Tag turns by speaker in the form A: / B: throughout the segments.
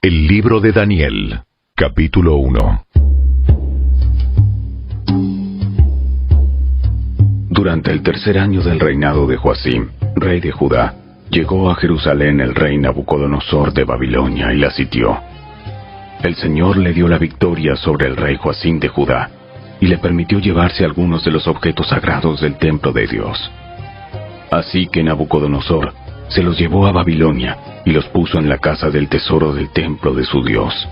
A: El libro de Daniel, capítulo 1.
B: Durante el tercer año del reinado de Joacim, rey de Judá, llegó a Jerusalén el rey Nabucodonosor de Babilonia y la sitió. El Señor le dio la victoria sobre el rey Joacim de Judá y le permitió llevarse algunos de los objetos sagrados del templo de Dios. Así que Nabucodonosor se los llevó a Babilonia y los puso en la casa del tesoro del templo de su Dios.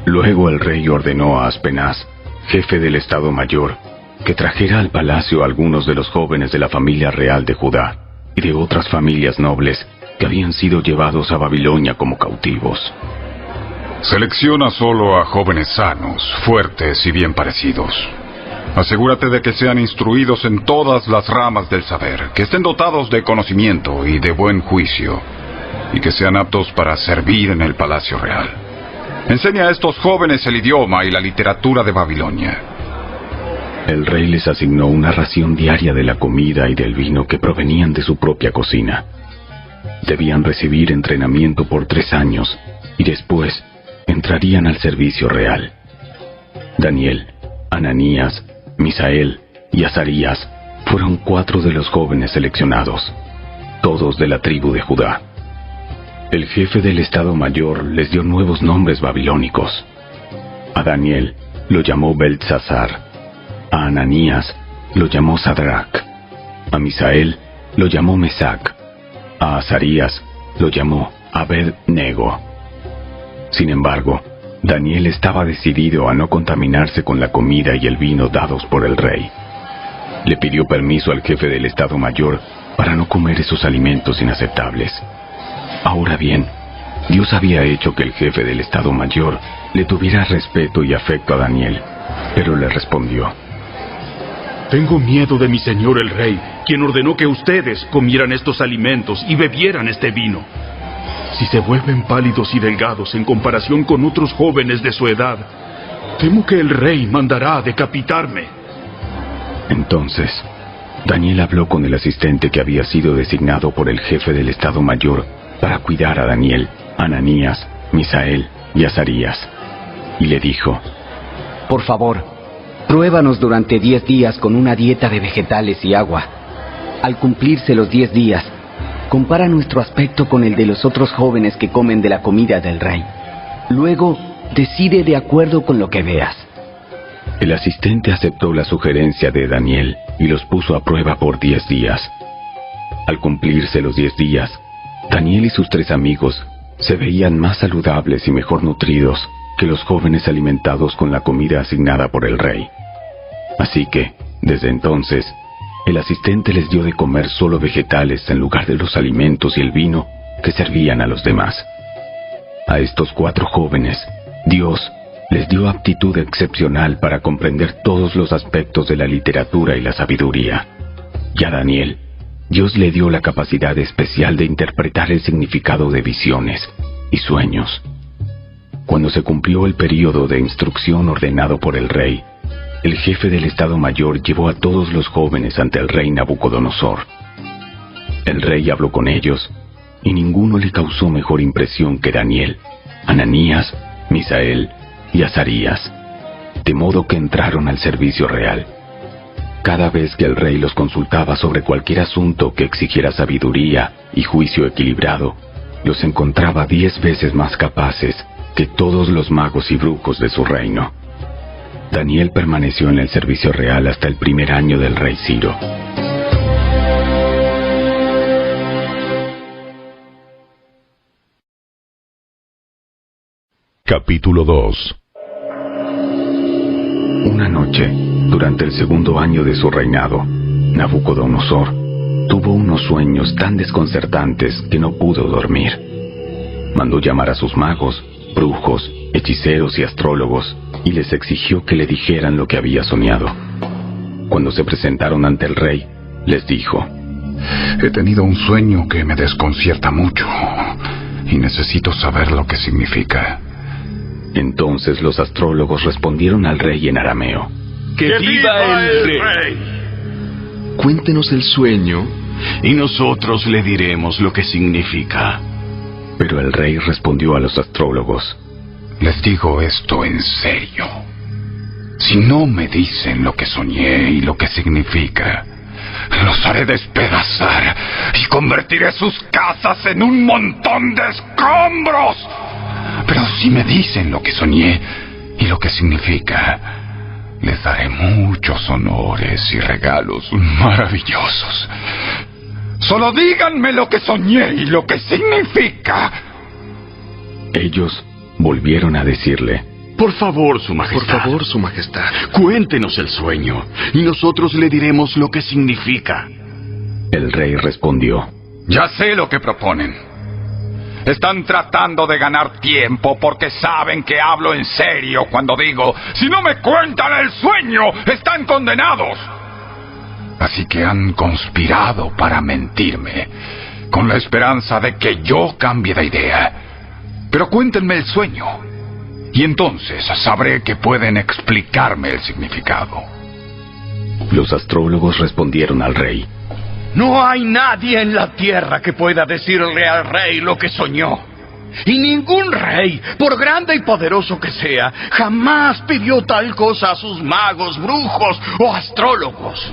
B: Luego el rey ordenó a Aspenaz, jefe del Estado Mayor, que trajera al palacio a algunos de los jóvenes de la familia real de Judá y de otras familias nobles que habían sido llevados a Babilonia como cautivos.
C: Selecciona solo a jóvenes sanos, fuertes y bien parecidos. Asegúrate de que sean instruidos en todas las ramas del saber, que estén dotados de conocimiento y de buen juicio, y que sean aptos para servir en el palacio real. Enseña a estos jóvenes el idioma y la literatura de Babilonia.
B: El rey les asignó una ración diaria de la comida y del vino que provenían de su propia cocina. Debían recibir entrenamiento por 3 años, y después entrarían al servicio real. Daniel, Ananías, Misael y Azarías fueron 4 de los jóvenes seleccionados, todos de la tribu de Judá. El jefe del Estado Mayor les dio nuevos nombres babilónicos. A Daniel lo llamó Beltsasar, a Ananías lo llamó Sadrach, a Misael lo llamó Mesac, a Azarías lo llamó Abed-nego. Sin embargo, Daniel estaba decidido a no contaminarse con la comida y el vino dados por el rey. Le pidió permiso al jefe del Estado Mayor para no comer esos alimentos inaceptables. Ahora bien, Dios había hecho que el jefe del Estado Mayor le tuviera respeto y afecto a Daniel, pero le respondió:
D: Tengo miedo de mi señor el rey, quien ordenó que ustedes comieran estos alimentos y bebieran este vino. Si se vuelven pálidos y delgados en comparación con otros jóvenes de su edad, temo que el rey mandará a decapitarme.
B: Entonces, Daniel habló con el asistente que había sido designado por el jefe del Estado Mayor para cuidar a Daniel, Ananías, Misael y Azarías, y le dijo:
E: Por favor, pruébanos durante 10 días con una dieta de vegetales y agua. Al cumplirse los 10 días, compara nuestro aspecto con el de los otros jóvenes que comen de la comida del rey. Luego, decide de acuerdo con lo que veas.
B: El asistente aceptó la sugerencia de Daniel y los puso a prueba por 10 días. Al cumplirse los 10 días, Daniel y sus 3 amigos se veían más saludables y mejor nutridos que los jóvenes alimentados con la comida asignada por el rey. Así que, desde entonces, el asistente les dio de comer solo vegetales en lugar de los alimentos y el vino que servían a los demás. A estos 4 jóvenes, Dios les dio aptitud excepcional para comprender todos los aspectos de la literatura y la sabiduría. Y a Daniel, Dios le dio la capacidad especial de interpretar el significado de visiones y sueños. Cuando se cumplió el período de instrucción ordenado por el rey, el jefe del Estado Mayor llevó a todos los jóvenes ante el rey Nabucodonosor. El rey habló con ellos, y ninguno le causó mejor impresión que Daniel, Ananías, Misael y Azarías, de modo que entraron al servicio real. Cada vez que el rey los consultaba sobre cualquier asunto que exigiera sabiduría y juicio equilibrado, los encontraba 10 veces más capaces que todos los magos y brujos de su reino. Daniel permaneció en el servicio real hasta el primer año del rey Ciro.
A: Capítulo 2.
B: Una noche, durante el segundo año de su reinado, Nabucodonosor tuvo unos sueños tan desconcertantes que no pudo dormir. Mandó llamar a sus magos, brujos, hechiceros y astrólogos, y les exigió que le dijeran lo que había soñado. Cuando se presentaron ante el rey, les dijo:
C: He tenido un sueño que me desconcierta mucho, y necesito saber lo que significa.
B: Entonces los astrólogos respondieron al rey en arameo:
D: ¡Que viva el rey!
F: Cuéntenos el sueño, y nosotros le diremos lo que significa.
B: Pero el rey respondió a los astrólogos:
C: Les digo esto en serio. Si no me dicen lo que soñé y lo que significa, los haré despedazar y convertiré sus casas en un montón de escombros. Pero si me dicen lo que soñé y lo que significa, les daré muchos honores y regalos maravillosos. Solo díganme lo que soñé y lo que significa.
B: Ellos volvieron a decirle:
D: Por favor, Su Majestad, cuéntenos el sueño, y nosotros le diremos lo que significa.
B: El rey respondió:
C: Ya sé lo que proponen. Están tratando de ganar tiempo porque saben que hablo en serio cuando digo: si no me cuentan el sueño, están condenados. Así que han conspirado para mentirme, con la esperanza de que yo cambie de idea. Pero cuéntenme el sueño, y entonces sabré que pueden explicarme el significado.
B: Los astrólogos respondieron al rey:
F: No hay nadie en la tierra que pueda decirle al rey lo que soñó. Y ningún rey, por grande y poderoso que sea, jamás pidió tal cosa a sus magos, brujos o astrólogos.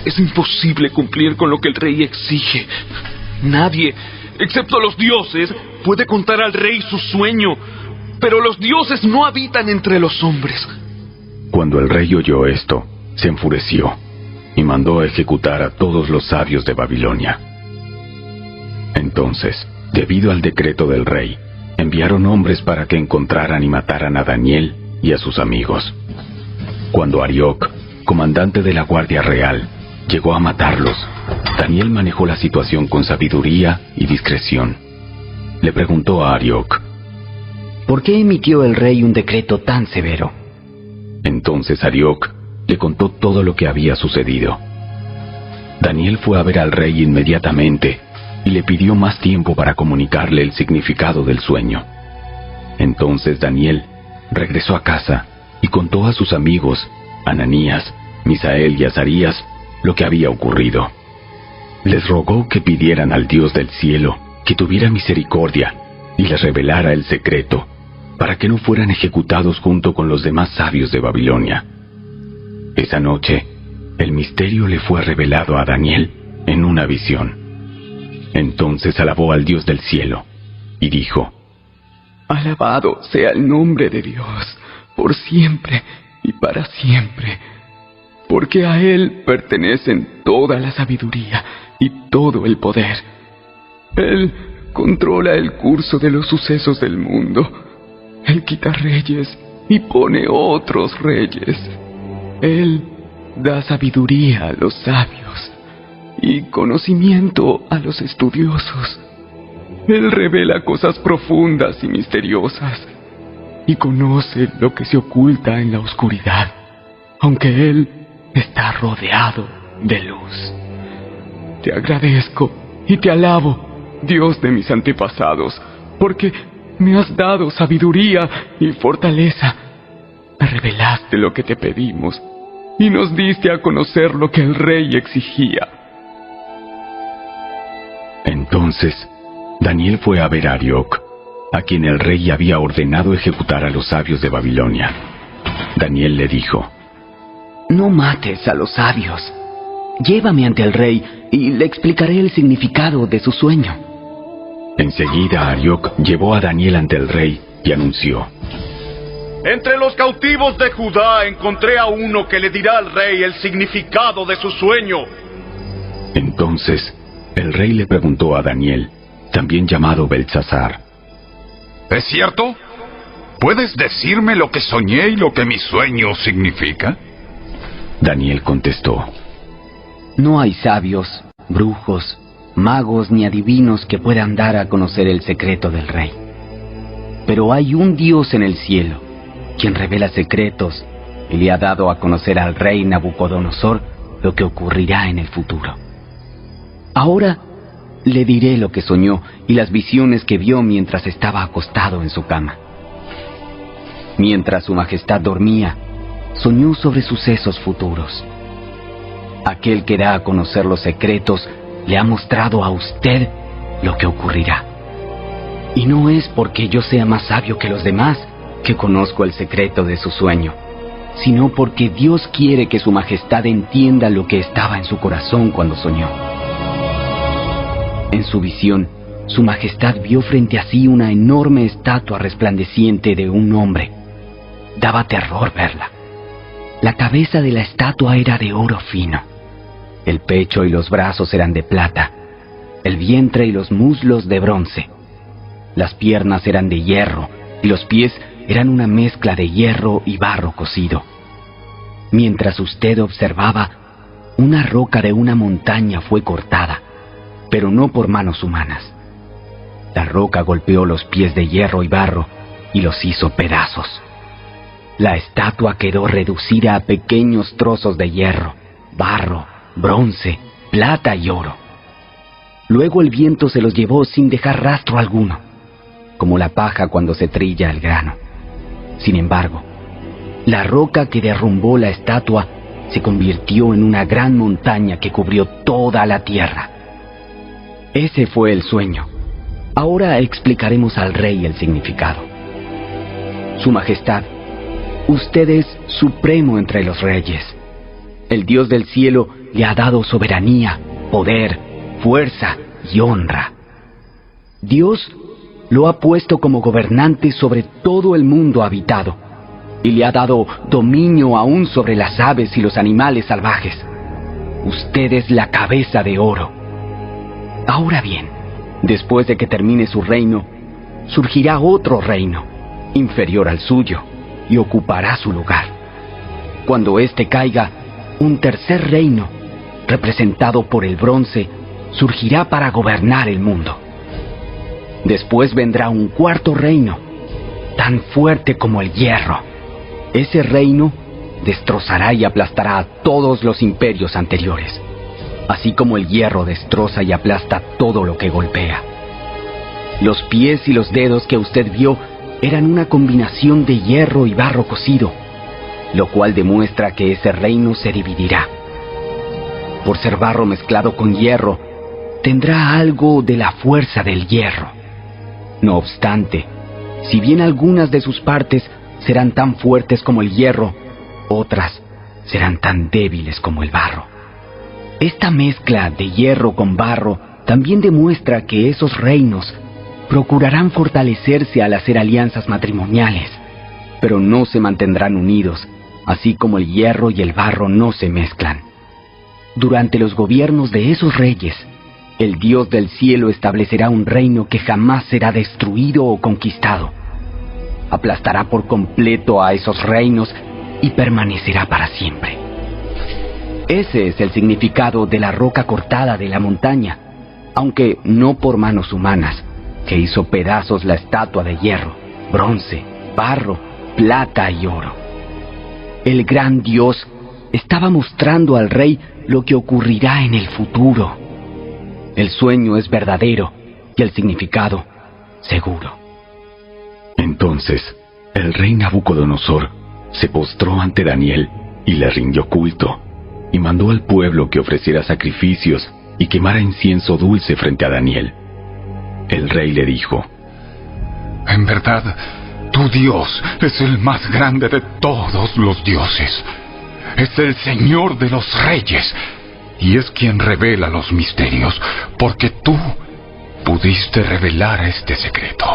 D: Es imposible cumplir con lo que el rey exige. Nadie, excepto los dioses, puede contar al rey su sueño. Pero los dioses no habitan entre los hombres.
B: Cuando el rey oyó esto, se enfureció y mandó a ejecutar a todos los sabios de Babilonia. Entonces, debido al decreto del rey, enviaron hombres para que encontraran y mataran a Daniel y a sus amigos. Cuando Arioc, comandante de la Guardia Real, llegó a matarlos, Daniel manejó la situación con sabiduría y discreción. Le preguntó a Arioc:
E: ¿Por qué emitió el rey un decreto tan severo?
B: Entonces Arioc le contó todo lo que había sucedido. Daniel fue a ver al rey inmediatamente y le pidió más tiempo para comunicarle el significado del sueño. Entonces Daniel regresó a casa y contó a sus amigos, Ananías, Misael y Azarías, lo que había ocurrido. Les rogó que pidieran al Dios del cielo que tuviera misericordia y les revelara el secreto, para que no fueran ejecutados junto con los demás sabios de Babilonia. Esa noche, el misterio le fue revelado a Daniel en una visión. Entonces alabó al Dios del cielo y dijo:
G: Alabado sea el nombre de Dios, por siempre y para siempre, porque a Él pertenecen toda la sabiduría y todo el poder. Él controla el curso de los sucesos del mundo. Él quita reyes y pone otros reyes. Él da sabiduría a los sabios y conocimiento a los estudiosos. Él revela cosas profundas y misteriosas y conoce lo que se oculta en la oscuridad, aunque Él está rodeado de luz. Te agradezco y te alabo, Dios de mis antepasados, porque me has dado sabiduría y fortaleza. Me revelaste lo que te pedimos y nos diste a conocer lo que el rey exigía.
B: Entonces, Daniel fue a ver a Arioc, a quien el rey había ordenado ejecutar a los sabios de Babilonia. Daniel le dijo:
E: No mates a los sabios. Llévame ante el rey y le explicaré el significado de su sueño.
B: Enseguida Arioc llevó a Daniel ante el rey y anunció:
F: Entre los cautivos de Judá encontré a uno que le dirá al rey el significado de su sueño.
B: Entonces el rey le preguntó a Daniel, también llamado Beltsasar:
C: ¿Es cierto? ¿Puedes decirme lo que soñé y lo que mi sueño significa?
B: Daniel contestó:
E: No hay sabios, brujos, magos ni adivinos que puedan dar a conocer el secreto del rey. Pero hay un Dios en el cielo, quien revela secretos y le ha dado a conocer al rey Nabucodonosor lo que ocurrirá en el futuro. Ahora le diré lo que soñó y las visiones que vio mientras estaba acostado en su cama. Mientras su majestad dormía, soñó sobre sucesos futuros. Aquel que da a conocer los secretos le ha mostrado a usted lo que ocurrirá. Y no es porque yo sea más sabio que los demás que conozco el secreto de su sueño, sino porque Dios quiere que su majestad entienda lo que estaba en su corazón cuando soñó. En su visión, su majestad vio frente a sí una enorme estatua resplandeciente de un hombre. Daba terror verla. La cabeza de la estatua era de oro fino. El pecho y los brazos eran de plata. El vientre y los muslos de bronce. Las piernas eran de hierro y los pies eran una mezcla de hierro y barro cocido. Mientras usted observaba, una roca de una montaña fue cortada, pero no por manos humanas. La roca golpeó los pies de hierro y barro y los hizo pedazos. La estatua quedó reducida a pequeños trozos de hierro, barro, bronce, plata y oro. Luego el viento se los llevó sin dejar rastro alguno, como la paja cuando se trilla el grano. Sin embargo, la roca que derrumbó la estatua se convirtió en una gran montaña que cubrió toda la tierra. Ese fue el sueño. Ahora explicaremos al rey el significado. Su majestad, usted es supremo entre los reyes. El Dios del cielo le ha dado soberanía, poder, fuerza y honra. Dios lo ha puesto como gobernante sobre todo el mundo habitado y le ha dado dominio aún sobre las aves y los animales salvajes. Usted es la cabeza de oro. Ahora bien, después de que termine su reino, surgirá otro reino, inferior al suyo, y ocupará su lugar. Cuando éste caiga, un tercer reino, representado por el bronce, surgirá para gobernar el mundo. Después vendrá un cuarto reino, tan fuerte como el hierro. Ese reino destrozará y aplastará a todos los imperios anteriores, así como el hierro destroza y aplasta todo lo que golpea. Los pies y los dedos que usted vio eran una combinación de hierro y barro cocido, lo cual demuestra que ese reino se dividirá. Por ser barro mezclado con hierro, tendrá algo de la fuerza del hierro. No obstante, si bien algunas de sus partes serán tan fuertes como el hierro, otras serán tan débiles como el barro. Esta mezcla de hierro con barro también demuestra que esos reinos procurarán fortalecerse al hacer alianzas matrimoniales, pero no se mantendrán unidos, así como el hierro y el barro no se mezclan. Durante los gobiernos de esos reyes, el Dios del cielo establecerá un reino que jamás será destruido o conquistado. Aplastará por completo a esos reinos y permanecerá para siempre. Ese es el significado de la roca cortada de la montaña, aunque no por manos humanas, que hizo pedazos la estatua de hierro, bronce, barro, plata y oro. El gran Dios estaba mostrando al rey lo que ocurrirá en el futuro. El sueño es verdadero y el significado seguro.
B: Entonces, el rey Nabucodonosor se postró ante Daniel y le rindió culto, y mandó al pueblo que ofreciera sacrificios y quemara incienso dulce frente a Daniel. El rey le dijo:
C: En verdad, tu Dios es el más grande de todos los dioses. Es el Señor de los reyes, y es quien revela los misterios, porque tú pudiste revelar este secreto.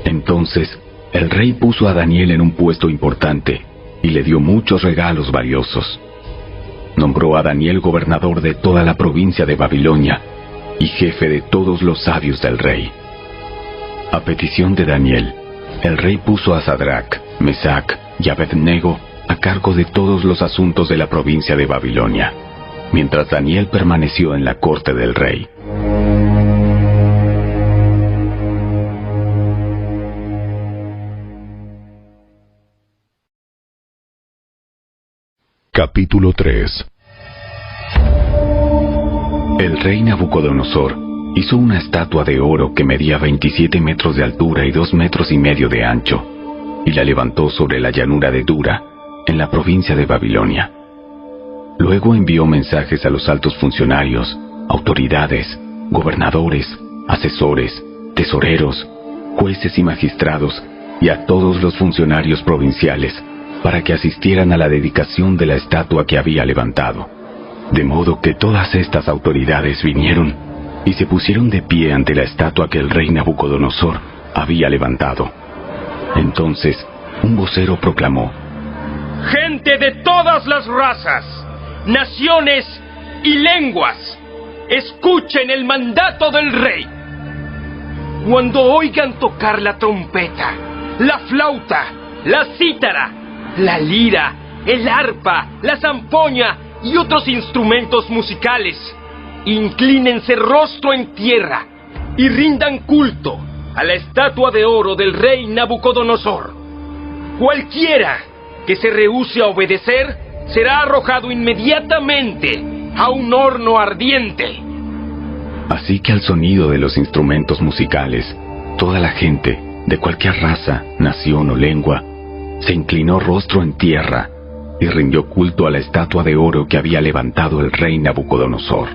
B: Entonces, el rey puso a Daniel en un puesto importante y le dio muchos regalos valiosos. Nombró a Daniel gobernador de toda la provincia de Babilonia y jefe de todos los sabios del rey. A petición de Daniel, el rey puso a Sadrac, Mesac y Abednego a cargo de todos los asuntos de la provincia de Babilonia, mientras Daniel permaneció en la corte del rey.
A: Capítulo 3.
B: El rey Nabucodonosor hizo una estatua de oro que medía 27 metros de altura y 2,5 metros de ancho, y la levantó sobre la llanura de Dura, en la provincia de Babilonia. Luego envió mensajes a los altos funcionarios, autoridades, gobernadores, asesores, tesoreros, jueces y magistrados, y a todos los funcionarios provinciales, para que asistieran a la dedicación de la estatua que había levantado. De modo que todas estas autoridades vinieron y se pusieron de pie ante la estatua que el rey Nabucodonosor había levantado. Entonces, un vocero proclamó:
H: Gente de todas las razas, naciones y lenguas, escuchen el mandato del rey. Cuando oigan tocar la trompeta, la flauta, la cítara, la lira, el arpa, la zampoña y otros instrumentos musicales, inclínense rostro en tierra y rindan culto a la estatua de oro del rey Nabucodonosor. Cualquiera que se rehúse a obedecer será arrojado inmediatamente a un horno ardiente.
B: Así que al sonido de los instrumentos musicales, toda la gente, de cualquier raza, nación o lengua, se inclinó rostro en tierra y rindió culto a la estatua de oro que había levantado el rey Nabucodonosor.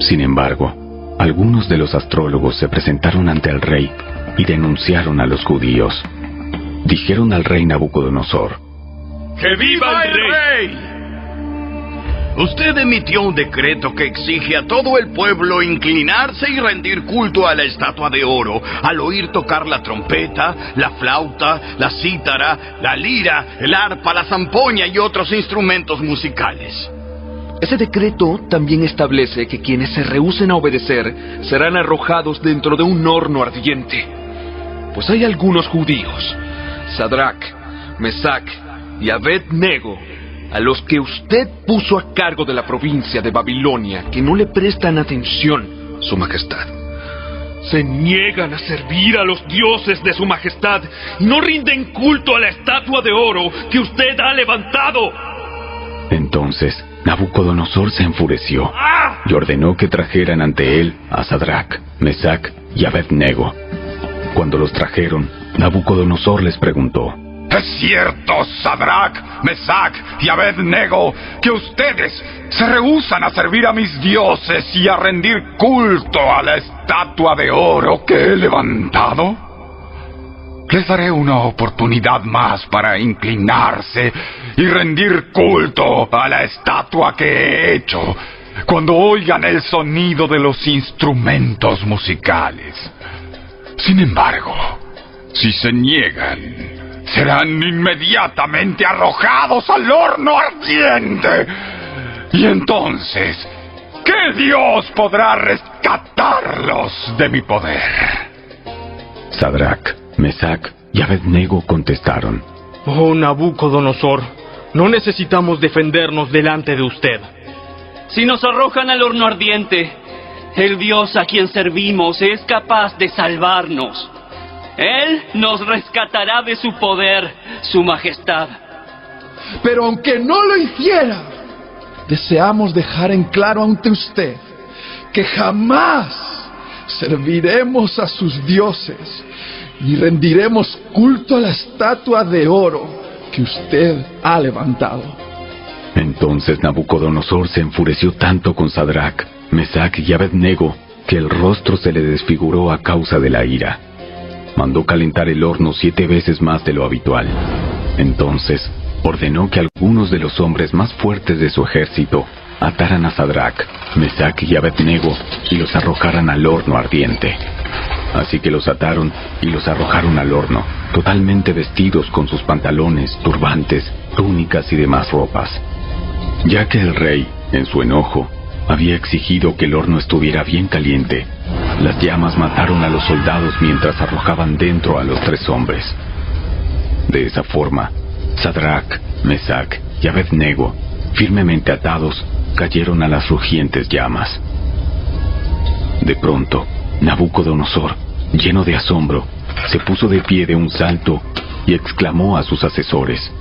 B: Sin embargo, algunos de los astrólogos se presentaron ante el rey y denunciaron a los judíos. Dijeron al rey Nabucodonosor:
F: ¡Que viva el rey! Usted emitió un decreto que exige a todo el pueblo inclinarse y rendir culto a la estatua de oro al oír tocar la trompeta, la flauta, la cítara, la lira, el arpa, la zampoña y otros instrumentos musicales.
I: Ese decreto también establece que quienes se rehúsen a obedecer serán arrojados dentro de un horno ardiente. Pues hay algunos judíos, Sadrach, Mesac y Abed-Nego, a los que usted puso a cargo de la provincia de Babilonia, que no le prestan atención, Su Majestad. Se niegan a servir a los dioses de Su Majestad y no rinden culto a la estatua de oro que usted ha levantado.
B: Entonces Nabucodonosor se enfureció y ordenó que trajeran ante él a Sadrach, Mesac y Abed-Nego. Cuando los trajeron, Nabucodonosor les preguntó:
C: ¿Es cierto, Sadrach, Mesac y Abed-Nego, que ustedes se rehúsan a servir a mis dioses y a rendir culto a la estatua de oro que he levantado? Les daré una oportunidad más para inclinarse y rendir culto a la estatua que he hecho, cuando oigan el sonido de los instrumentos musicales. Sin embargo, si se niegan, serán inmediatamente arrojados al horno ardiente. Y entonces, ¿qué Dios podrá rescatarlos de mi poder?
B: Sadrach, Mesac y Abed-Nego contestaron:
J: Oh Nabucodonosor, no necesitamos defendernos delante de usted.
K: Si nos arrojan al horno ardiente, el Dios a quien servimos es capaz de salvarnos. Él nos rescatará de su poder, Su Majestad.
L: Pero aunque no lo hiciera, deseamos dejar en claro ante usted que jamás serviremos a sus dioses y rendiremos culto a la estatua de oro que usted ha levantado.
B: Entonces Nabucodonosor se enfureció tanto con Sadrach, Mesac y Abed-Nego que el rostro se le desfiguró a causa de la ira. Mandó calentar el horno 7 veces más de lo habitual. Entonces ordenó que algunos de los hombres más fuertes de su ejército ataran a Sadrach, Mesac y Abed-Nego y los arrojaran al horno ardiente. Así que los ataron y los arrojaron al horno, totalmente vestidos con sus pantalones, turbantes, túnicas y demás ropas. Ya que el rey, en su enojo, había exigido que el horno estuviera bien caliente, las llamas mataron a los soldados mientras arrojaban dentro a los 3 hombres. De esa forma, Sadrach, Mesac y Abed-Nego, firmemente atados, cayeron a las rugientes llamas. De pronto, Nabucodonosor, lleno de asombro, se puso de pie de un salto y exclamó a sus asesores: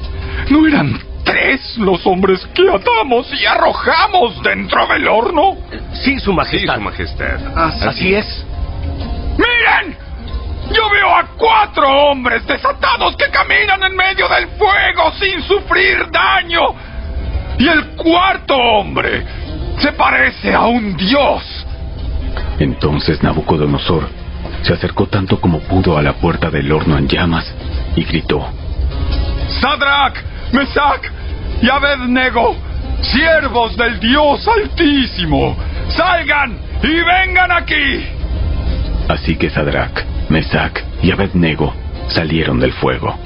C: ¿No eran 3 los hombres que atamos y arrojamos dentro del horno?
H: Sí, Su Majestad.
C: Sí, Su Majestad.
H: Así es.
C: ¡Miren! Yo veo a 4 hombres desatados que caminan en medio del fuego sin sufrir daño. Y el 4.º hombre se parece a un dios.
B: Entonces Nabucodonosor se acercó tanto como pudo a la puerta del horno en llamas y gritó:
C: Sadrach, Mesach y Abednego, siervos del Dios Altísimo, salgan y vengan aquí.
B: Así que Sadrach, Mesach y Abednego salieron del fuego.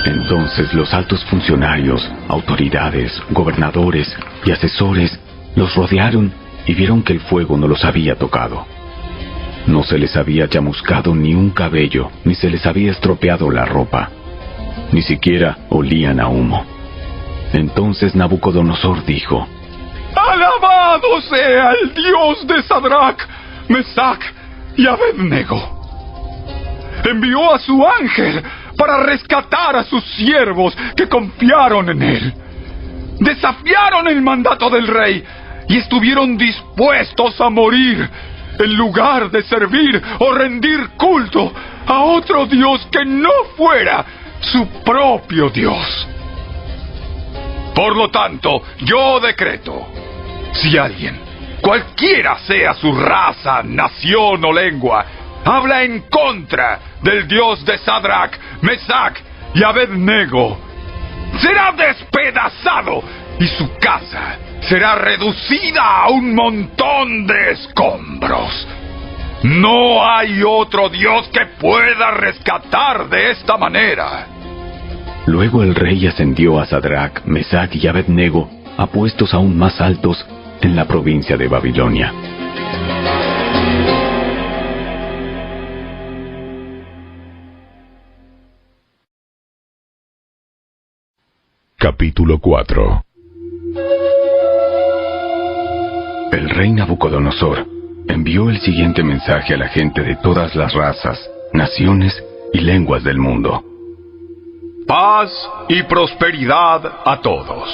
B: Entonces los altos funcionarios, autoridades, gobernadores y asesores los rodearon y vieron que el fuego no los había tocado. No se les había chamuscado ni un cabello, ni se les había estropeado la ropa. Ni siquiera olían a humo. Entonces Nabucodonosor dijo:
C: ¡Alabado sea el Dios de Sadrach, Mesach y Abednego! Envió a su ángel para rescatar a sus siervos que confiaron en él. Desafiaron el mandato del rey y estuvieron dispuestos a morir en lugar de servir o rendir culto a otro Dios que no fuera su propio Dios. Por lo tanto, yo decreto: si alguien, cualquiera sea su raza, nación o lengua, habla en contra del Dios de Sadrach, Mesach y Abednego, será despedazado y su casa será reducida a un montón de escombros. No hay otro Dios que pueda rescatar de esta manera.
B: Luego el rey ascendió a Sadrach, Mesach y Abednego a puestos aún más altos en la provincia de Babilonia.
A: Capítulo 4.
B: El rey Nabucodonosor envió el siguiente mensaje a la gente de todas las razas, naciones y lenguas del mundo:
C: Paz y prosperidad a todos.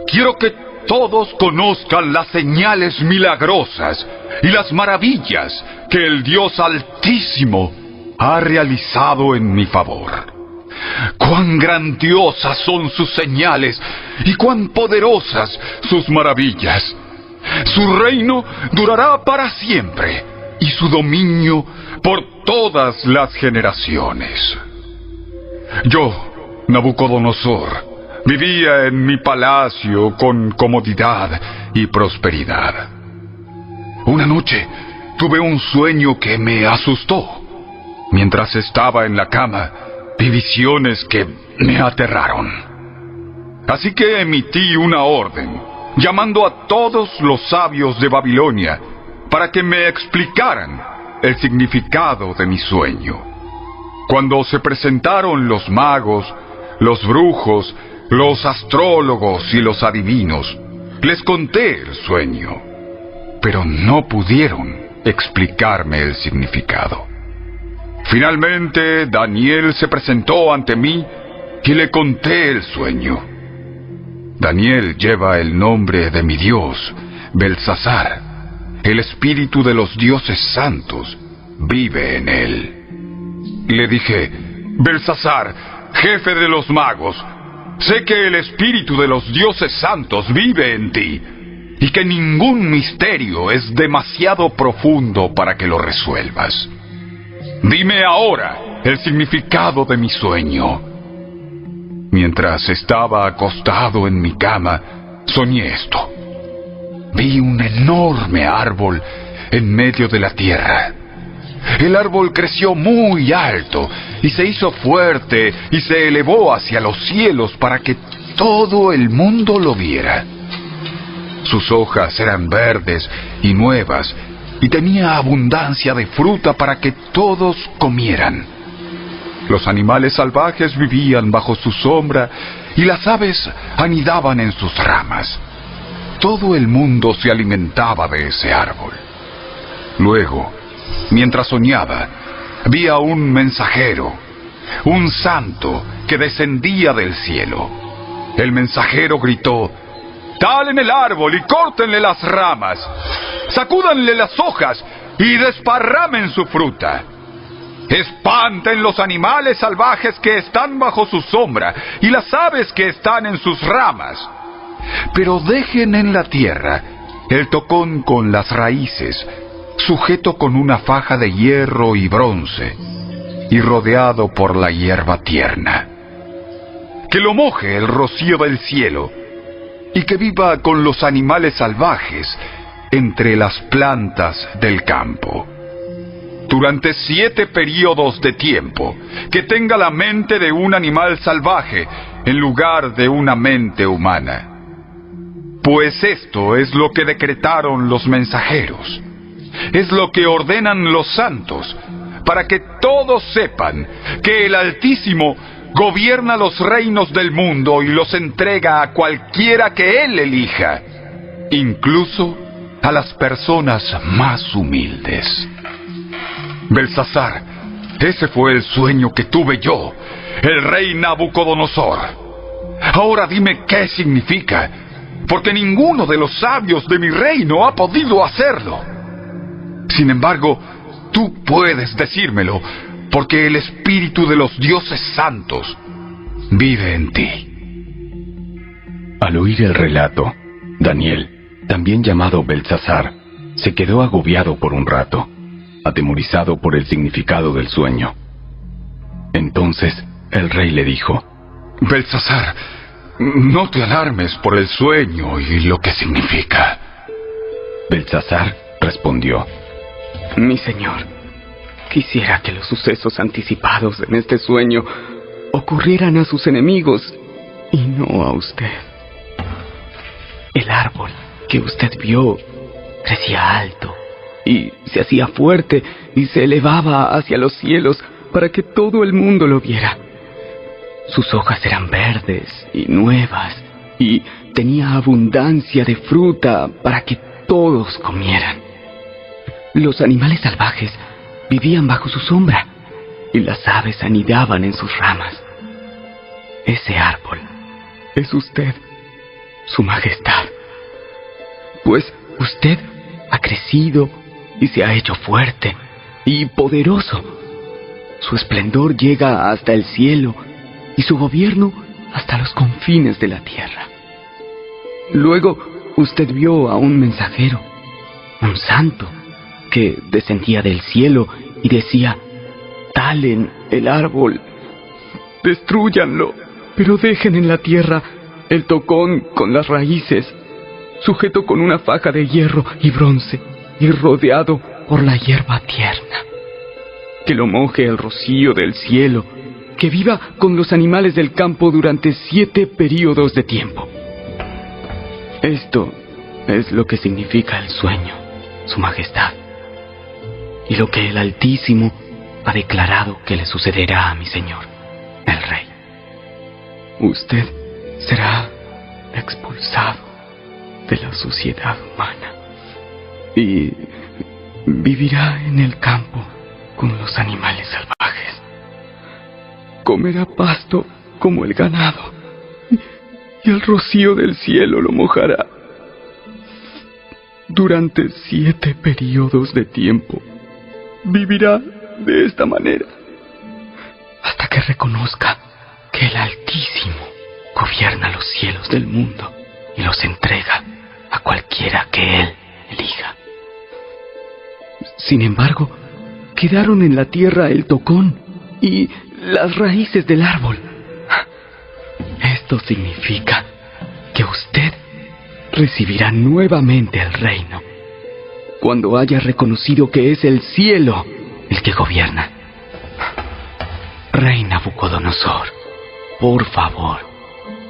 C: Quiero que todos conozcan las señales milagrosas y las maravillas que el Dios Altísimo ha realizado en mi favor. Cuán grandiosas son sus señales y cuán poderosas sus maravillas. Su reino durará para siempre y su dominio por todas las generaciones. Yo, Nabucodonosor, vivía en mi palacio con comodidad y prosperidad. Una noche tuve un sueño que me asustó. Mientras estaba en la cama, vi visiones que me aterraron. Así que emití una orden, llamando a todos los sabios de Babilonia para que me explicaran el significado de mi sueño. Cuando se presentaron los magos, los brujos, los astrólogos y los adivinos, les conté el sueño, pero no pudieron explicarme el significado. Finalmente, Daniel se presentó ante mí y le conté el sueño. Daniel lleva el nombre de mi Dios, Belsasar. El espíritu de los dioses santos vive en él. Le dije: Belsasar, jefe de los magos, sé que el espíritu de los dioses santos vive en ti y que ningún misterio es demasiado profundo para que lo resuelvas. Dime ahora el significado de mi sueño. Mientras estaba acostado en mi cama, soñé esto. Vi un enorme árbol en medio de la tierra. El árbol creció muy alto y se hizo fuerte y se elevó hacia los cielos para que todo el mundo lo viera. Sus hojas eran verdes y nuevas y tenía abundancia de fruta para que todos comieran. Los animales salvajes vivían bajo su sombra y las aves anidaban en sus ramas. Todo el mundo se alimentaba de ese árbol. Luego, mientras soñaba, vi a un mensajero, un santo que descendía del cielo. El mensajero gritó: «Talen el árbol y córtenle las ramas, sacúdanle las hojas y desparramen su fruta. Espanten los animales salvajes que están bajo su sombra y las aves que están en sus ramas. Pero dejen en la tierra el tocón con las raíces, sujeto con una faja de hierro y bronce, y rodeado por la hierba tierna. Que lo moje el rocío del cielo, y que viva con los animales salvajes entre las plantas del campo. Durante 7 períodos de tiempo, que tenga la mente de un animal salvaje en lugar de una mente humana. Pues esto es lo que decretaron los mensajeros, es lo que ordenan los santos, para que todos sepan que el Altísimo gobierna los reinos del mundo y los entrega a cualquiera que Él elija, incluso a las personas más humildes. Belsasar, ese fue el sueño que tuve yo, el rey Nabucodonosor. Ahora dime qué significa, porque ninguno de los sabios de mi reino ha podido hacerlo. Sin embargo, tú puedes decírmelo, porque el espíritu de los dioses santos vive en ti.
B: Al oír el relato, Daniel, también llamado Belsasar, se quedó agobiado por un rato, atemorizado por el significado del sueño. Entonces el rey le dijo:
C: Belsasar, no te alarmes por el sueño y lo que significa.
B: Belsasar respondió:
G: Mi señor, quisiera que los sucesos anticipados en este sueño ocurrieran a sus enemigos y no a usted. El árbol que usted vio crecía alto y se hacía fuerte y se elevaba hacia los cielos para que todo el mundo lo viera. Sus hojas eran verdes y nuevas y tenía abundancia de fruta para que todos comieran. Los animales salvajes vivían bajo su sombra y las aves anidaban en sus ramas. Ese árbol es usted, Su Majestad. Pues usted ha crecido y se ha hecho fuerte y poderoso. Su esplendor llega hasta el cielo y su gobierno hasta los confines de la tierra. Luego usted vio a un mensajero, un santo, que descendía del cielo y decía: talen el árbol, destrúyanlo, pero dejen en la tierra el tocón con las raíces, sujeto con una faja de hierro y bronce y rodeado por la hierba tierna. Que lo moje el rocío del cielo, que viva con los animales del campo durante 7 períodos de tiempo. Esto es lo que significa el sueño, Su Majestad, y lo que el Altísimo ha declarado que le sucederá a mi señor, el rey. Usted será expulsado de la sociedad humana y vivirá en el campo con los animales salvajes. Comerá pasto como el ganado y el rocío del cielo lo mojará. Durante 7 períodos de tiempo vivirá de esta manera hasta que reconozca que el Altísimo gobierna los cielos del mundo y los entrega a cualquiera que Él elija. Sin embargo, quedaron en la tierra el tocón y las raíces del árbol. Esto significa que usted recibirá nuevamente el reino cuando haya reconocido que es el cielo el que gobierna. Rey Nabucodonosor, por favor,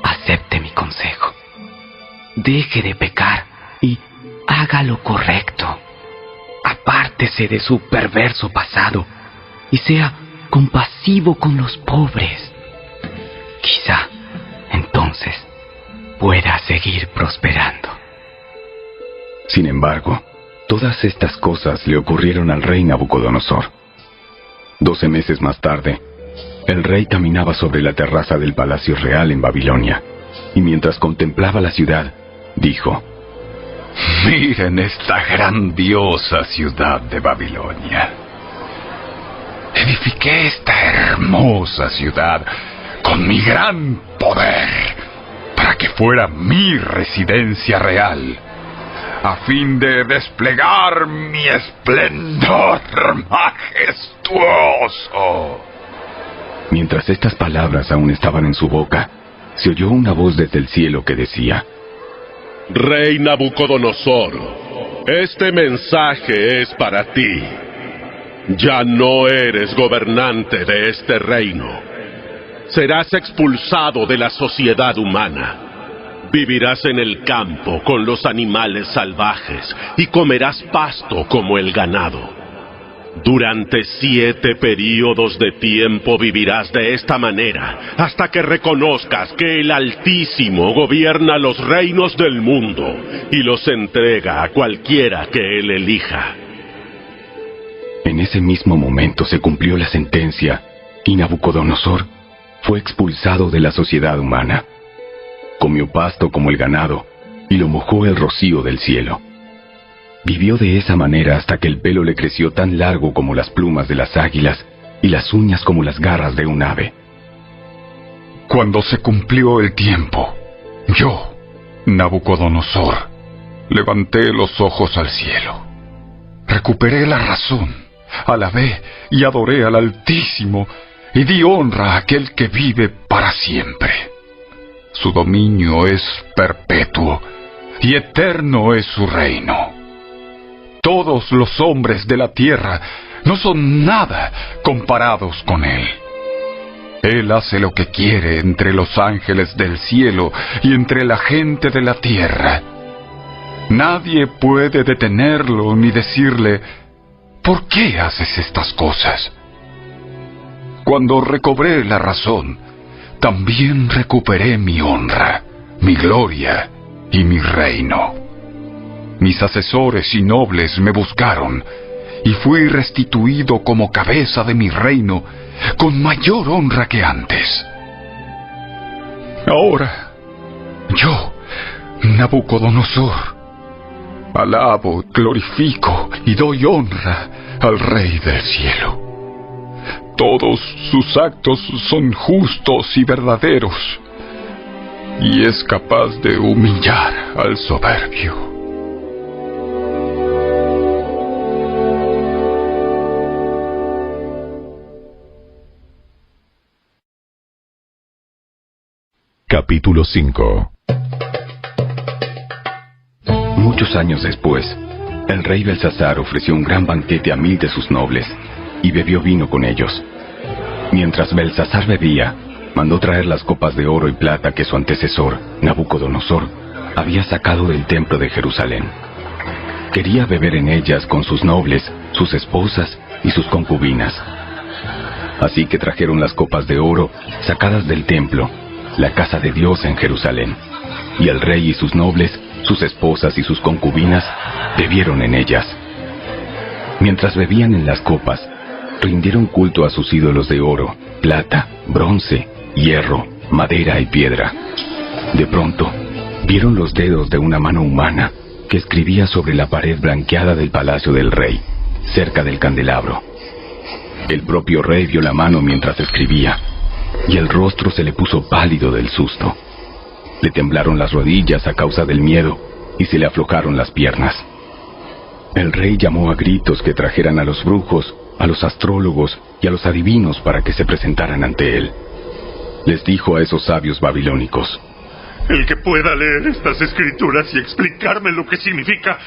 G: acepte mi consejo. Deje de pecar y haga lo correcto. Apártese de su perverso pasado y sea compasivo con los pobres. Quizá entonces pueda seguir prosperando.
B: Sin embargo, todas estas cosas le ocurrieron al rey Nabucodonosor. 12 meses más tarde, el rey caminaba sobre la terraza del palacio real en Babilonia, y mientras contemplaba la ciudad, dijo:
C: Miren esta grandiosa ciudad de Babilonia. Edifiqué esta hermosa ciudad con mi gran poder para que fuera mi residencia real. a fin de desplegar mi esplendor majestuoso.
B: Mientras estas palabras aún estaban en su boca, se oyó una voz desde el cielo que decía:
M: Rey Nabucodonosor, este mensaje es para ti. Ya no eres gobernante de este reino. Serás expulsado de la sociedad humana. Vivirás en el campo con los animales salvajes y comerás pasto como el ganado. Durante 7 períodos de tiempo vivirás de esta manera, hasta que reconozcas que el Altísimo gobierna los reinos del mundo y los entrega a cualquiera que él elija.
B: En ese mismo momento se cumplió la sentencia y Nabucodonosor fue expulsado de la sociedad humana. Comió pasto como el ganado y lo mojó el rocío del cielo. Vivió de esa manera hasta que el pelo le creció tan largo como las plumas de las águilas y las uñas como las garras de un ave.
C: Cuando se cumplió el tiempo, yo, Nabucodonosor, levanté los ojos al cielo. Recuperé la razón, alabé y adoré al Altísimo y di honra a aquel que vive para siempre. Su dominio es perpetuo y eterno es su reino. Todos los hombres de la tierra no son nada comparados con él. Él hace lo que quiere entre los ángeles del cielo y entre la gente de la tierra. Nadie puede detenerlo ni decirle: ¿por qué haces estas cosas? Cuando recobré la razón, también recuperé mi honra, mi gloria y mi reino. Mis asesores y nobles me buscaron, y fui restituido como cabeza de mi reino, con mayor honra que antes. Ahora, yo, Nabucodonosor, alabo, glorifico y doy honra al Rey del cielo. Todos sus actos son justos y verdaderos, y es capaz de humillar al soberbio.
A: Capítulo 5.
B: Muchos años después, el rey Belsasar ofreció un gran banquete a 1000 de sus nobles, y bebió vino con ellos. Mientras Belsasar bebía, mandó traer las copas de oro y plata que su antecesor, Nabucodonosor, había sacado del templo de Jerusalén. Quería beber en ellas con sus nobles, sus esposas y sus concubinas. Así que trajeron las copas de oro sacadas del templo, la casa de Dios en Jerusalén, y el rey y sus nobles, sus esposas y sus concubinas, bebieron en ellas. Mientras bebían en las copas, rindieron culto a sus ídolos de oro, plata, bronce, hierro, madera y piedra. De pronto, vieron los dedos de una mano humana que escribía sobre la pared blanqueada del palacio del rey, cerca del candelabro. El propio rey vio la mano mientras escribía, y el rostro se le puso pálido del susto. Le temblaron las rodillas a causa del miedo, y se le aflojaron las piernas. El rey llamó a gritos que trajeran a los brujos, a los astrólogos y a los adivinos para que se presentaran ante él. Les dijo a esos sabios babilónicos:
N: el que pueda leer estas escrituras y explicarme lo que significa,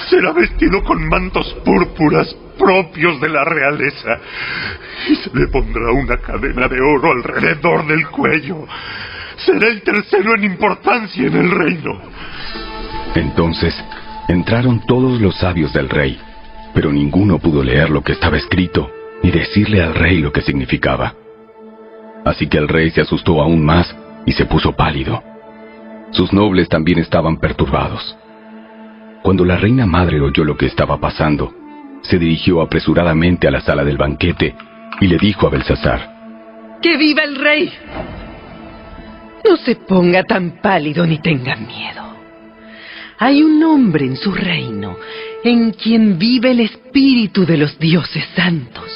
N: será vestido con mantos púrpuras propios de la realeza, y se le pondrá una cadena de oro alrededor del cuello. Será el tercero en importancia en el reino.
B: Entonces entraron todos los sabios del rey, pero ninguno pudo leer lo que estaba escrito, ni decirle al rey lo que significaba. Así que el rey se asustó aún más y se puso pálido. Sus nobles también estaban perturbados. Cuando la reina madre oyó lo que estaba pasando, se dirigió apresuradamente a la sala del banquete y le dijo a Belsasar:
O: ¡Que viva el rey! No se ponga tan pálido ni tenga miedo. Hay un hombre en su reino en quien vive el espíritu de los dioses santos.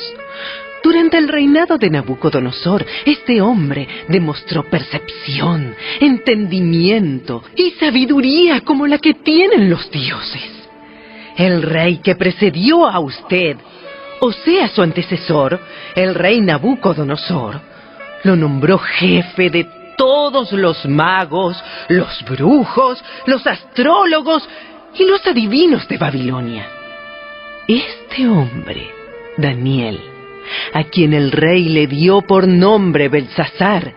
O: Durante Durante el reinado de Nabucodonosor, este hombre demostró percepción, entendimiento y sabiduría como la que tienen los dioses. El rey que precedió a usted, o sea, su antecesor, el rey Nabucodonosor, lo nombró jefe de todos los magos, los brujos, los astrólogos y los adivinos de Babilonia. Este hombre, Daniel, a quien el rey le dio por nombre Belsasar,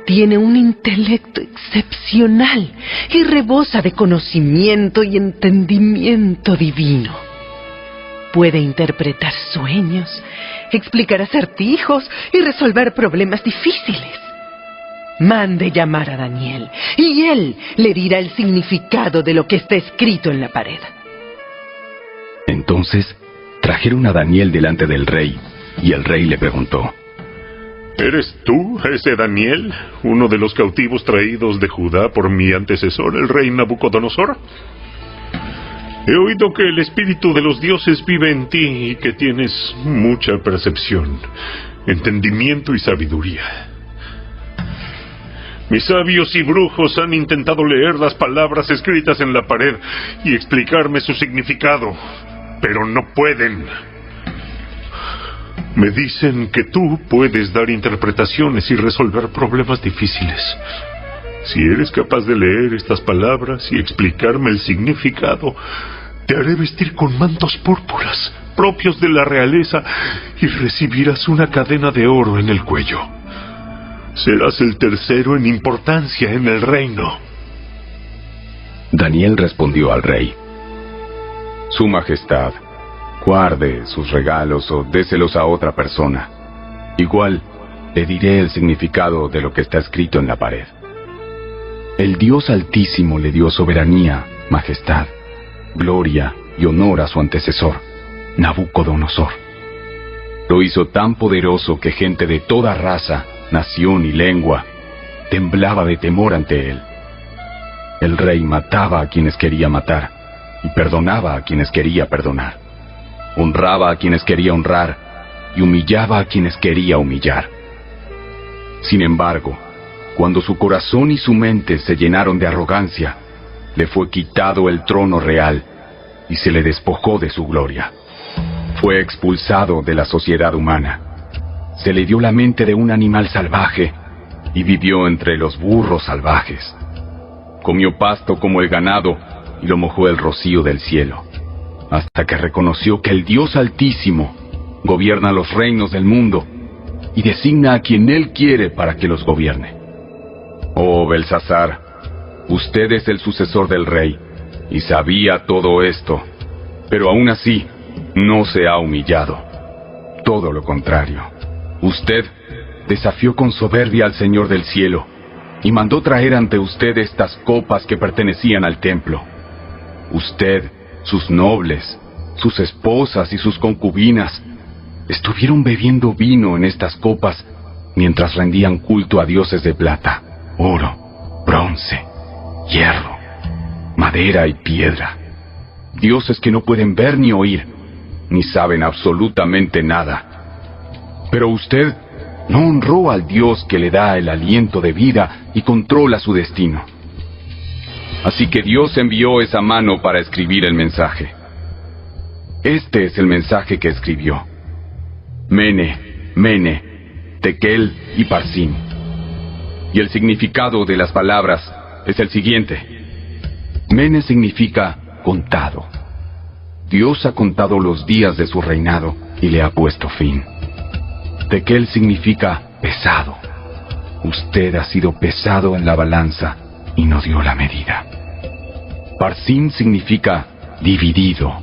O: tiene un intelecto excepcional y rebosa de conocimiento y entendimiento divino. Puede interpretar sueños, explicar acertijos y resolver problemas difíciles. Mande llamar a Daniel y él le dirá el significado de lo que está escrito en la pared.
B: Entonces trajeron a Daniel delante del rey, y el rey le preguntó:
N: ¿Eres tú, ese Daniel, uno de los cautivos traídos de Judá por mi antecesor, el rey Nabucodonosor? He oído que el espíritu de los dioses vive en ti y que tienes mucha percepción, entendimiento y sabiduría. Mis sabios y brujos han intentado leer las palabras escritas en la pared y explicarme su significado, pero no pueden. Me dicen que tú puedes dar interpretaciones y resolver problemas difíciles. Si eres capaz de leer estas palabras y explicarme el significado, te haré vestir con mantos púrpuras propios de la realeza y recibirás una cadena de oro en el cuello. Serás el tercero en importancia en el reino.
B: Daniel respondió al rey: Su Majestad, guarde sus regalos o déselos a otra persona. Igual le diré el significado de lo que está escrito en la pared. El Dios Altísimo le dio soberanía, majestad, gloria y honor a su antecesor, Nabucodonosor. Lo hizo tan poderoso que gente de toda raza, nación y lengua temblaba de temor ante él. El rey mataba a quienes quería matar y perdonaba a quienes quería perdonar. Honraba a quienes quería honrar y humillaba a quienes quería humillar. Sin embargo, cuando su corazón y su mente se llenaron de arrogancia, le fue quitado el trono real y se le despojó de su gloria. Fue expulsado de la sociedad humana. Se le dio la mente de un animal salvaje y vivió entre los burros salvajes. Comió pasto como el ganado y lo mojó el rocío del cielo, hasta que reconoció que el Dios Altísimo gobierna los reinos del mundo y designa a quien Él quiere para que los gobierne. Oh Belsasar, usted es el sucesor del rey y sabía todo esto, pero aún así no se ha humillado. Todo lo contrario, usted desafió con soberbia al Señor del cielo y mandó traer ante usted estas copas que pertenecían al templo. Usted, sus nobles, sus esposas y sus concubinas estuvieron bebiendo vino en estas copas mientras rendían culto a dioses de plata, oro, bronce, hierro, madera y piedra. Dioses que no pueden ver ni oír, ni saben absolutamente nada. Pero usted no honró al Dios que le da el aliento de vida y controla su destino. Así que Dios envió esa mano para escribir el mensaje. Este es el mensaje que escribió: Mene, Mene, Tekel y Parsin. Y el significado de las palabras es el siguiente. Mene significa contado. Dios ha contado los días de su reinado y le ha puesto fin. Tekel significa pesado. Usted ha sido pesado en la balanza y no dio la medida. Parsin significa dividido.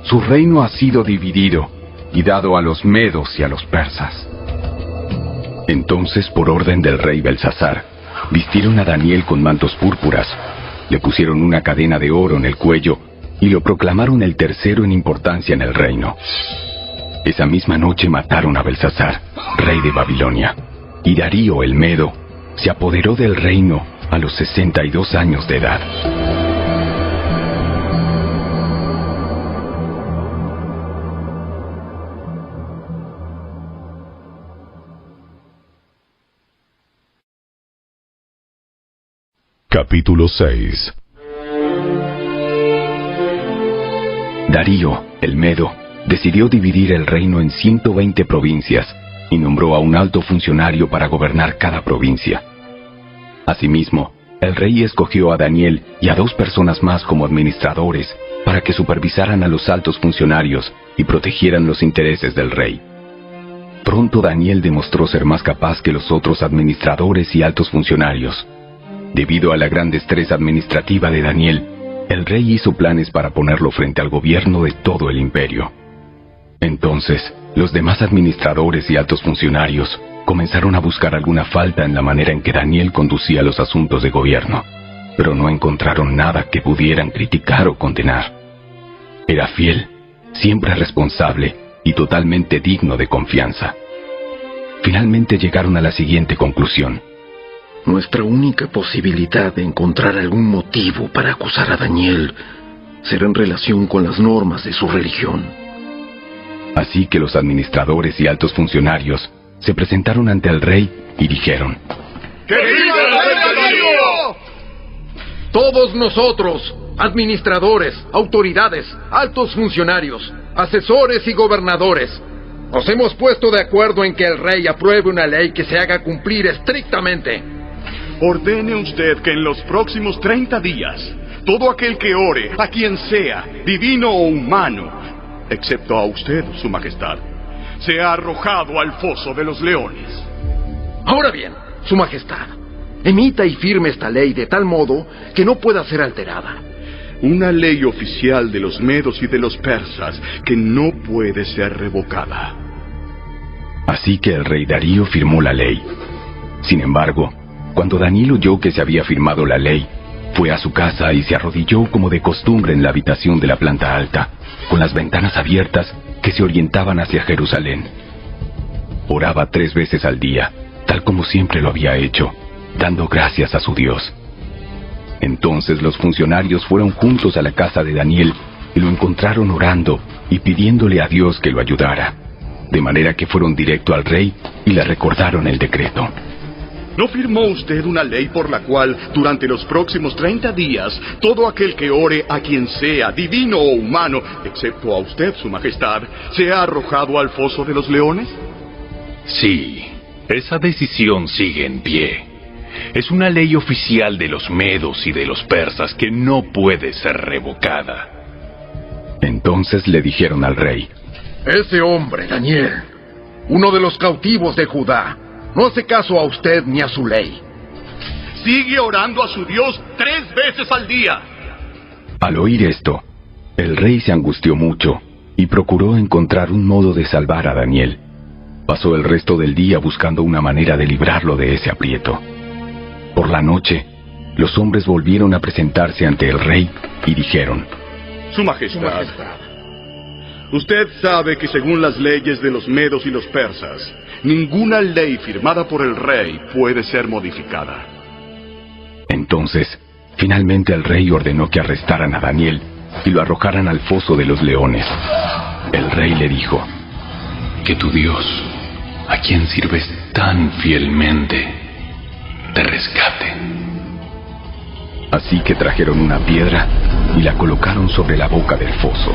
B: Su reino ha sido dividido y dado a los medos y a los persas. Entonces, por orden del rey Belsasar, vistieron a Daniel con mantos púrpuras, le pusieron una cadena de oro en el cuello y lo proclamaron el tercero en importancia en el reino. Esa misma noche mataron a Belsasar, rey de Babilonia, y Darío el Medo se apoderó del reino a los 62 años de edad.
A: Capítulo 6.
B: Darío, el Medo, decidió dividir el reino en 120 provincias y nombró a un alto funcionario para gobernar cada provincia. Asimismo, el rey escogió a Daniel y a 2 personas más como administradores para que supervisaran a los altos funcionarios y protegieran los intereses del rey. Pronto Daniel demostró ser más capaz que los otros administradores y altos funcionarios. Debido a la gran destreza administrativa de Daniel, el rey hizo planes para ponerlo frente al gobierno de todo el imperio. Entonces, los demás administradores y altos funcionarios comenzaron a buscar alguna falta en la manera en que Daniel conducía los asuntos de gobierno, pero no encontraron nada que pudieran criticar o condenar. Era fiel, siempre responsable y totalmente digno de confianza. Finalmente llegaron a la siguiente conclusión.
P: Nuestra única posibilidad de encontrar algún motivo para acusar a Daniel será en relación con las normas de su religión.
B: Así que los administradores y altos funcionarios se presentaron ante el rey y dijeron:
Q: ¡Que viva el rey Darío!
I: Todos nosotros, administradores, autoridades, altos funcionarios, asesores y gobernadores, nos hemos puesto de acuerdo en que el rey apruebe una ley que se haga cumplir estrictamente.
D: Ordene usted que en los próximos 30 días, todo aquel que ore, a quien sea, divino o humano, excepto a usted, su majestad, sea arrojado al foso de los leones.
I: Ahora bien, su majestad, emita y firme esta ley de tal modo que no pueda ser alterada.
D: Una ley oficial de los medos y de los persas que no puede ser revocada.
B: Así que el rey Darío firmó la ley. Sin embargo, cuando Daniel oyó que se había firmado la ley, fue a su casa y se arrodilló como de costumbre en la habitación de la planta alta, con las ventanas abiertas que se orientaban hacia Jerusalén. Oraba 3 veces al día, tal como siempre lo había hecho, dando gracias a su Dios. Entonces los funcionarios fueron juntos a la casa de Daniel y lo encontraron orando y pidiéndole a Dios que lo ayudara, de manera que fueron directo al rey y le recordaron el decreto.
D: ¿No firmó usted una ley por la cual, durante los próximos 30 días, todo aquel que ore a quien sea, divino o humano, excepto a usted, su majestad, sea arrojado al foso de los leones?
R: Sí, esa decisión sigue en pie. Es una ley oficial de los medos y de los persas que no puede ser revocada.
B: Entonces le dijeron al rey:
I: Ese hombre, Daniel, uno de los cautivos de Judá, no hace caso a usted ni a su ley.
D: Sigue orando a su Dios 3 veces al día.
B: Al oír esto, el rey se angustió mucho y procuró encontrar un modo de salvar a Daniel. Pasó el resto del día buscando una manera de librarlo de ese aprieto. Por la noche, los hombres volvieron a presentarse ante el rey y dijeron:
D: Su majestad, usted sabe que según las leyes de los medos y los persas, ninguna ley firmada por el rey puede ser modificada.
B: Entonces, finalmente el rey ordenó que arrestaran a Daniel y lo arrojaran al foso de los leones. El rey le dijo:
R: Que tu Dios, a quien sirves tan fielmente, te rescate.
B: Así que trajeron una piedra y la colocaron sobre la boca del foso.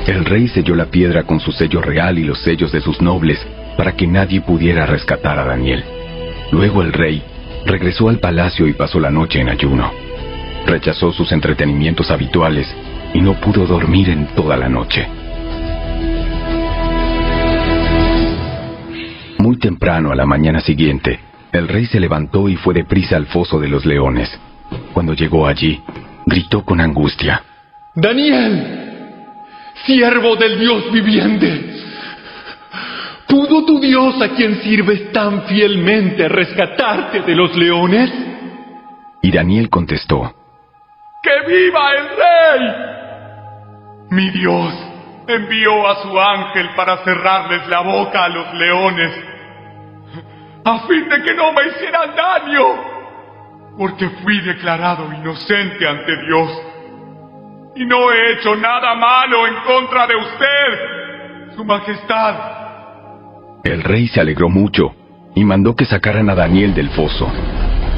B: El rey selló la piedra con su sello real y los sellos de sus nobles para que nadie pudiera rescatar a Daniel. Luego el rey regresó al palacio y pasó la noche en ayuno. Rechazó sus entretenimientos habituales y no pudo dormir en toda la noche. Muy temprano a la mañana siguiente, el rey se levantó y fue deprisa al foso de los leones. Cuando llegó allí, gritó con angustia:
S: ¡Daniel! ¡Siervo del Dios viviente! ¿Pudo tu Dios, a quien sirves tan fielmente, rescatarte de los leones?
B: Y Daniel contestó:
S: ¡Que viva el rey! Mi Dios envió a su ángel para cerrarles la boca a los leones, a fin de que no me hicieran daño, porque fui declarado inocente ante Dios, y no he hecho nada malo en contra de usted, su majestad.
B: El rey se alegró mucho y mandó que sacaran a Daniel del foso.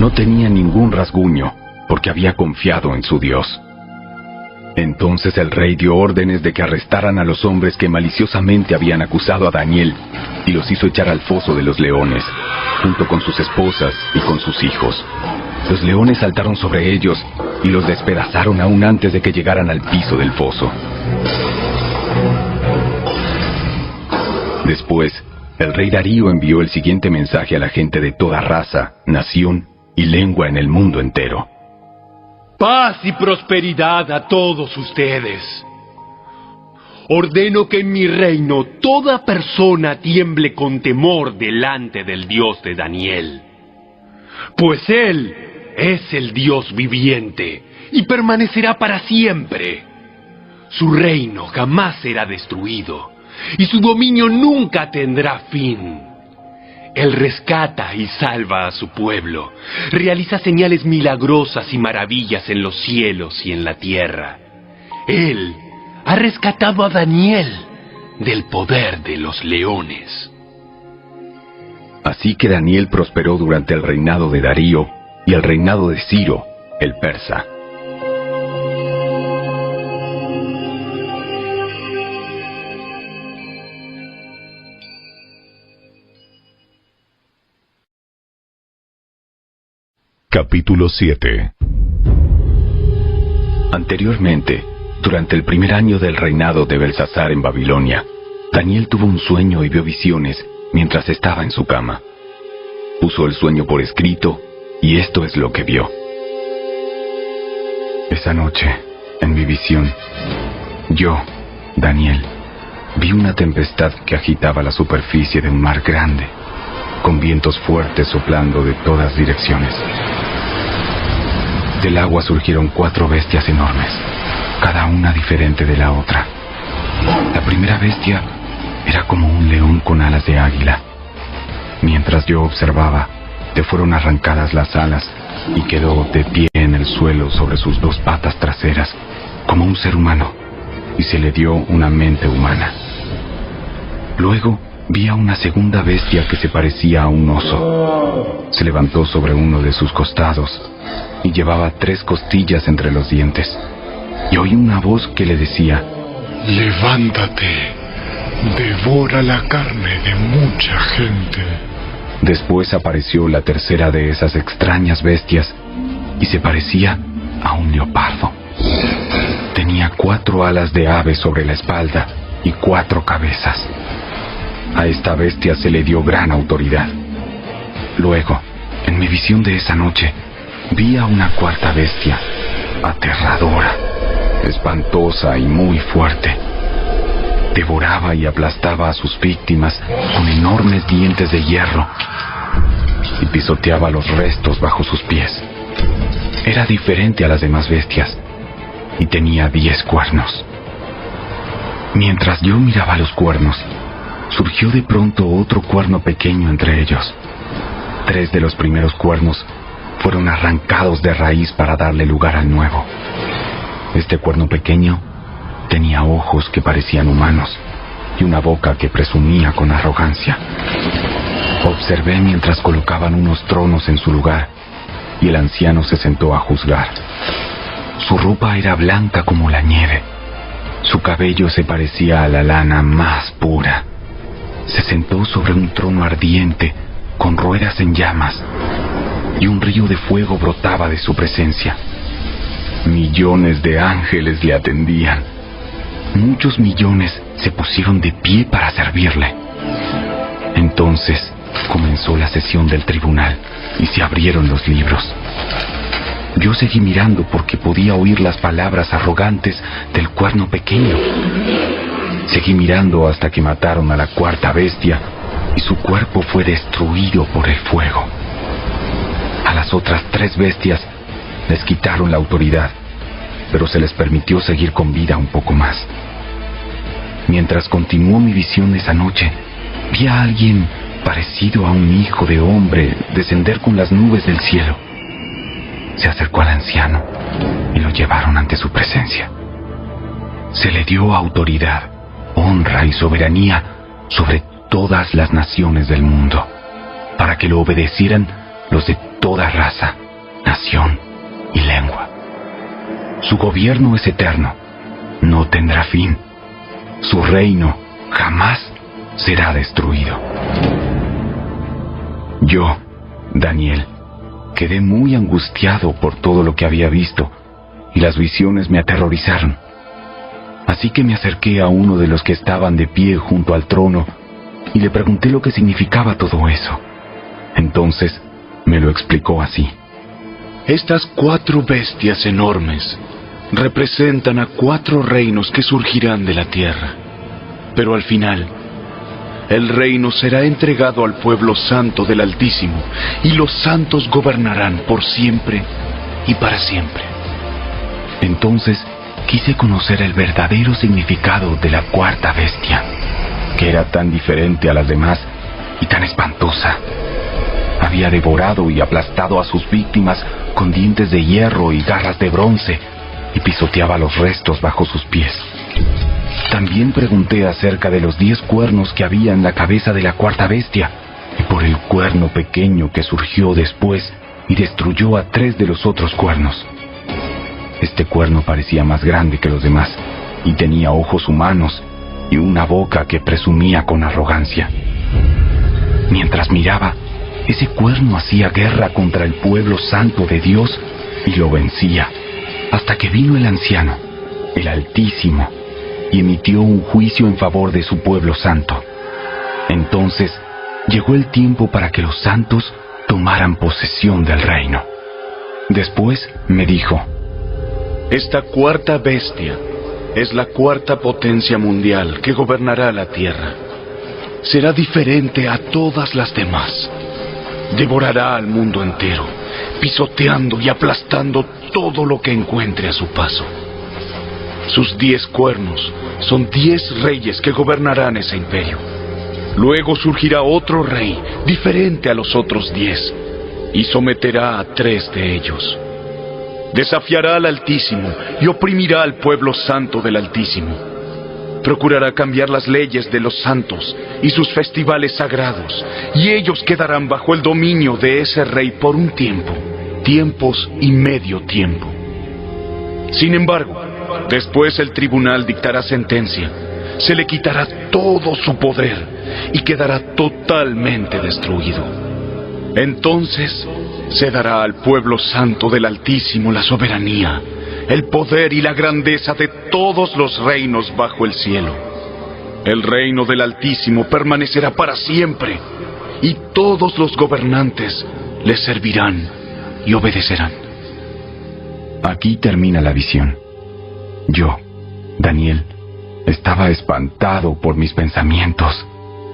B: No tenía ningún rasguño, porque había confiado en su Dios. Entonces el rey dio órdenes de que arrestaran a los hombres que maliciosamente habían acusado a Daniel y los hizo echar al foso de los leones, junto con sus esposas y con sus hijos. Los leones saltaron sobre ellos y los despedazaron aún antes de que llegaran al piso del foso. Después, el rey Darío envió el siguiente mensaje a la gente de toda raza, nación y lengua en el mundo entero.
H: Paz y prosperidad a todos ustedes. Ordeno que en mi reino toda persona tiemble con temor delante del Dios de Daniel. Pues Él es el Dios viviente y permanecerá para siempre. Su reino jamás será destruido y su dominio nunca tendrá fin. Él rescata y salva a su pueblo, realiza señales milagrosas y maravillas en los cielos y en la tierra. Él ha rescatado a Daniel del poder de los leones.
B: Así que Daniel prosperó durante el reinado de Darío y el reinado de Ciro, el persa.
A: Capítulo 7.
B: Anteriormente, durante el primer año del reinado de Belsasar en Babilonia, Daniel tuvo un sueño y vio visiones mientras estaba en su cama. Puso el sueño por escrito y esto es lo que vio. Esa noche, en mi visión, yo, Daniel, vi una tempestad que agitaba la superficie de un mar grande, con vientos fuertes soplando de todas direcciones. Del agua surgieron 4 bestias enormes, cada una diferente de la otra. La primera bestia era como un león con alas de águila. Mientras yo observaba, le fueron arrancadas las alas y quedó de pie en el suelo sobre sus 2 patas traseras, como un ser humano, y se le dio una mente humana. Luego vi a una segunda bestia que se parecía a un oso. Se levantó sobre uno de sus costados y llevaba 3 costillas entre los dientes. Y oí una voz que le decía:
S: levántate, devora la carne de mucha gente.
B: Después apareció la tercera de esas extrañas bestias y se parecía a un leopardo. Tenía 4 alas de ave sobre la espalda y 4 cabezas. A esta bestia se le dio gran autoridad. Luego, en mi visión de esa noche, vi a una 4ª bestia, aterradora, espantosa y muy fuerte. Devoraba y aplastaba a sus víctimas con enormes dientes de hierro y pisoteaba los restos bajo sus pies. Era diferente a las demás bestias y tenía 10 cuernos. Mientras yo miraba los cuernos, surgió de pronto otro cuerno pequeño entre ellos. 3 de los primeros cuernos fueron arrancados de raíz para darle lugar al nuevo. Este cuerno pequeño tenía ojos que parecían humanos y una boca que presumía con arrogancia. Observé mientras colocaban unos tronos en su lugar y el anciano se sentó a juzgar. Su ropa era blanca como la nieve. Su cabello se parecía a la lana más pura. Se sentó sobre un trono ardiente con ruedas en llamas y un río de fuego brotaba de su presencia. Millones de ángeles le atendían. Muchos millones se pusieron de pie para servirle. Entonces comenzó la sesión del tribunal y se abrieron los libros. Yo seguí mirando porque podía oír las palabras arrogantes del cuerno pequeño. Seguí mirando hasta que mataron a la 4ª bestia y su cuerpo fue destruido por el fuego. A las otras 3 bestias les quitaron la autoridad, pero se les permitió seguir con vida un poco más. Mientras continuó mi visión esa noche, vi a alguien parecido a un hijo de hombre descender con las nubes del cielo. Se acercó al anciano y lo llevaron ante su presencia. Se le dio autoridad, honra y soberanía sobre todas las naciones del mundo, para que lo obedecieran
E: los de toda raza, nación y lengua. Su gobierno es eterno, no tendrá fin. Su reino jamás será destruido. Yo, Daniel, quedé muy angustiado por todo lo que había visto, y las visiones me aterrorizaron. Así que me acerqué a uno de los que estaban de pie junto al trono y le pregunté lo que significaba todo eso. Entonces me lo explicó así.
D: Estas 4 bestias enormes representan a 4 reinos que surgirán de la tierra. Pero al final, el reino será entregado al pueblo santo del Altísimo, y los santos gobernarán por siempre y para siempre.
E: Entonces quise conocer el verdadero significado de la 4ª bestia, que era tan diferente a las demás y tan espantosa. Había devorado y aplastado a sus víctimas con dientes de hierro y garras de bronce, y pisoteaba los restos bajo sus pies. También pregunté acerca de los 10 cuernos que había en la cabeza de la 4ª bestia, y por el cuerno pequeño que surgió después y destruyó a 3 de los otros cuernos. Este cuerno parecía más grande que los demás, y tenía ojos humanos y una boca que presumía con arrogancia. Mientras miraba, ese cuerno hacía guerra contra el pueblo santo de Dios y lo vencía, hasta que vino el anciano, el Altísimo, y emitió un juicio en favor de su pueblo santo. Entonces llegó el tiempo para que los santos tomaran posesión del reino. Después me dijo:
D: esta 4ª bestia es la 4ª potencia mundial que gobernará la tierra. Será diferente a todas las demás. Devorará al mundo entero, pisoteando y aplastando todo lo que encuentre a su paso. Sus 10 cuernos son 10 reyes que gobernarán ese imperio. Luego surgirá otro rey, diferente a los otros 10, y someterá a 3 de ellos. Desafiará al Altísimo y oprimirá al pueblo santo del Altísimo. Procurará cambiar las leyes de los santos y sus festivales sagrados, y ellos quedarán bajo el dominio de ese rey por un tiempo, tiempos y medio tiempo. Sin embargo, después el tribunal dictará sentencia, se le quitará todo su poder y quedará totalmente destruido. Entonces se dará al pueblo santo del Altísimo la soberanía, el poder y la grandeza de todos los reinos bajo el cielo. El reino del Altísimo permanecerá para siempre, y todos los gobernantes le servirán y obedecerán.
E: Aquí termina la visión. Yo, Daniel, estaba espantado por mis pensamientos,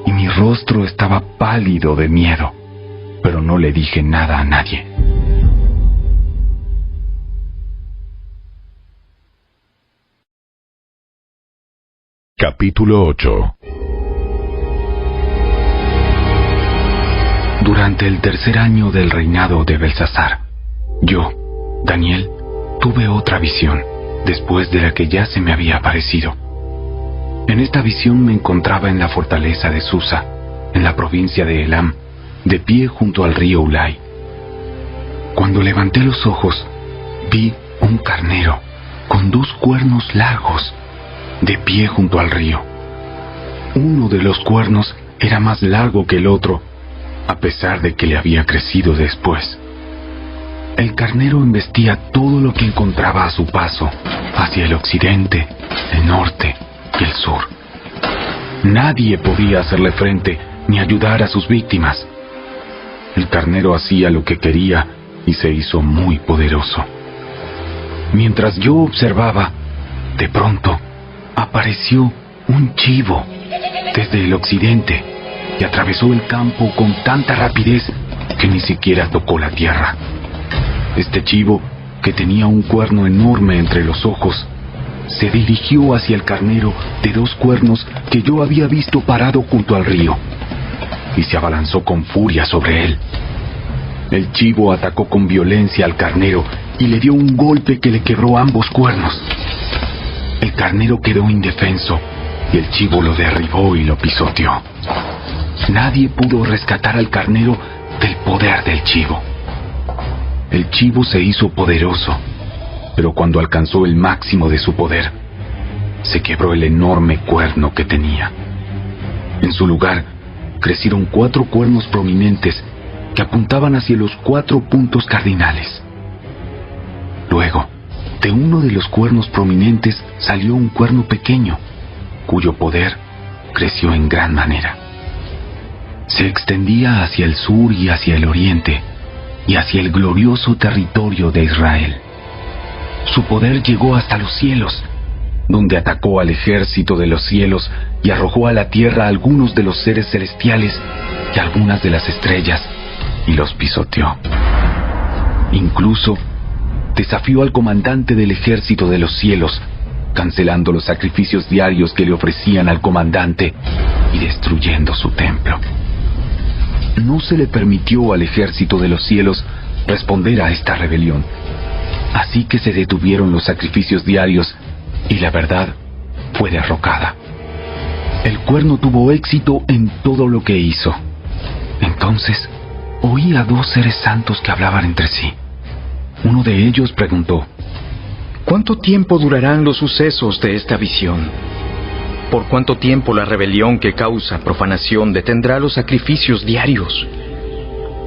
E: y mi rostro estaba pálido de miedo, pero no le dije nada a nadie.
A: Capítulo 8.
E: Durante el 3er año del reinado de Belsasar, yo, Daniel, tuve otra visión, después de la que ya se me había aparecido. En esta visión me encontraba en la fortaleza de Susa, en la provincia de Elam, de pie junto al río Ulai. Cuando levanté los ojos, vi un carnero con 2 cuernos largos, de pie junto al río. Uno de los cuernos era más largo que el otro, a pesar de que le había crecido después. El carnero embestía todo lo que encontraba a su paso, hacia el occidente, el norte y el sur. Nadie podía hacerle frente ni ayudar a sus víctimas. El carnero hacía lo que quería y se hizo muy poderoso. Mientras yo observaba, de pronto apareció un chivo desde el occidente y atravesó el campo con tanta rapidez que ni siquiera tocó la tierra. Este chivo, que tenía un cuerno enorme entre los ojos, se dirigió hacia el carnero de 2 cuernos que yo había visto parado junto al río, y se abalanzó con furia sobre él. El chivo atacó con violencia al carnero y le dio un golpe que le quebró ambos cuernos. El carnero quedó indefenso y el chivo lo derribó y lo pisoteó. Nadie pudo rescatar al carnero del poder del chivo. El chivo se hizo poderoso, pero cuando alcanzó el máximo de su poder, se quebró el enorme cuerno que tenía. En su lugar, crecieron 4 cuernos prominentes que apuntaban hacia los 4 puntos cardinales. Luego, de uno de los cuernos prominentes salió un cuerno pequeño, cuyo poder creció en gran manera. Se extendía hacia el sur y hacia el oriente, y hacia el glorioso territorio de Israel. Su poder llegó hasta los cielos, donde atacó al ejército de los cielos y arrojó a la tierra algunos de los seres celestiales y algunas de las estrellas, y los pisoteó. Incluso desafió al comandante del ejército de los cielos, cancelando los sacrificios diarios que le ofrecían al comandante y destruyendo su templo. No se le permitió al ejército de los cielos responder a esta rebelión, así que se detuvieron los sacrificios diarios y la verdad fue derrocada. El cuerno tuvo éxito en todo lo que hizo. Entonces oí a 2 seres santos que hablaban entre sí. Uno de ellos preguntó:
J: ¿cuánto tiempo durarán los sucesos de esta visión? ¿Por cuánto tiempo la rebelión que causa profanación detendrá los sacrificios diarios?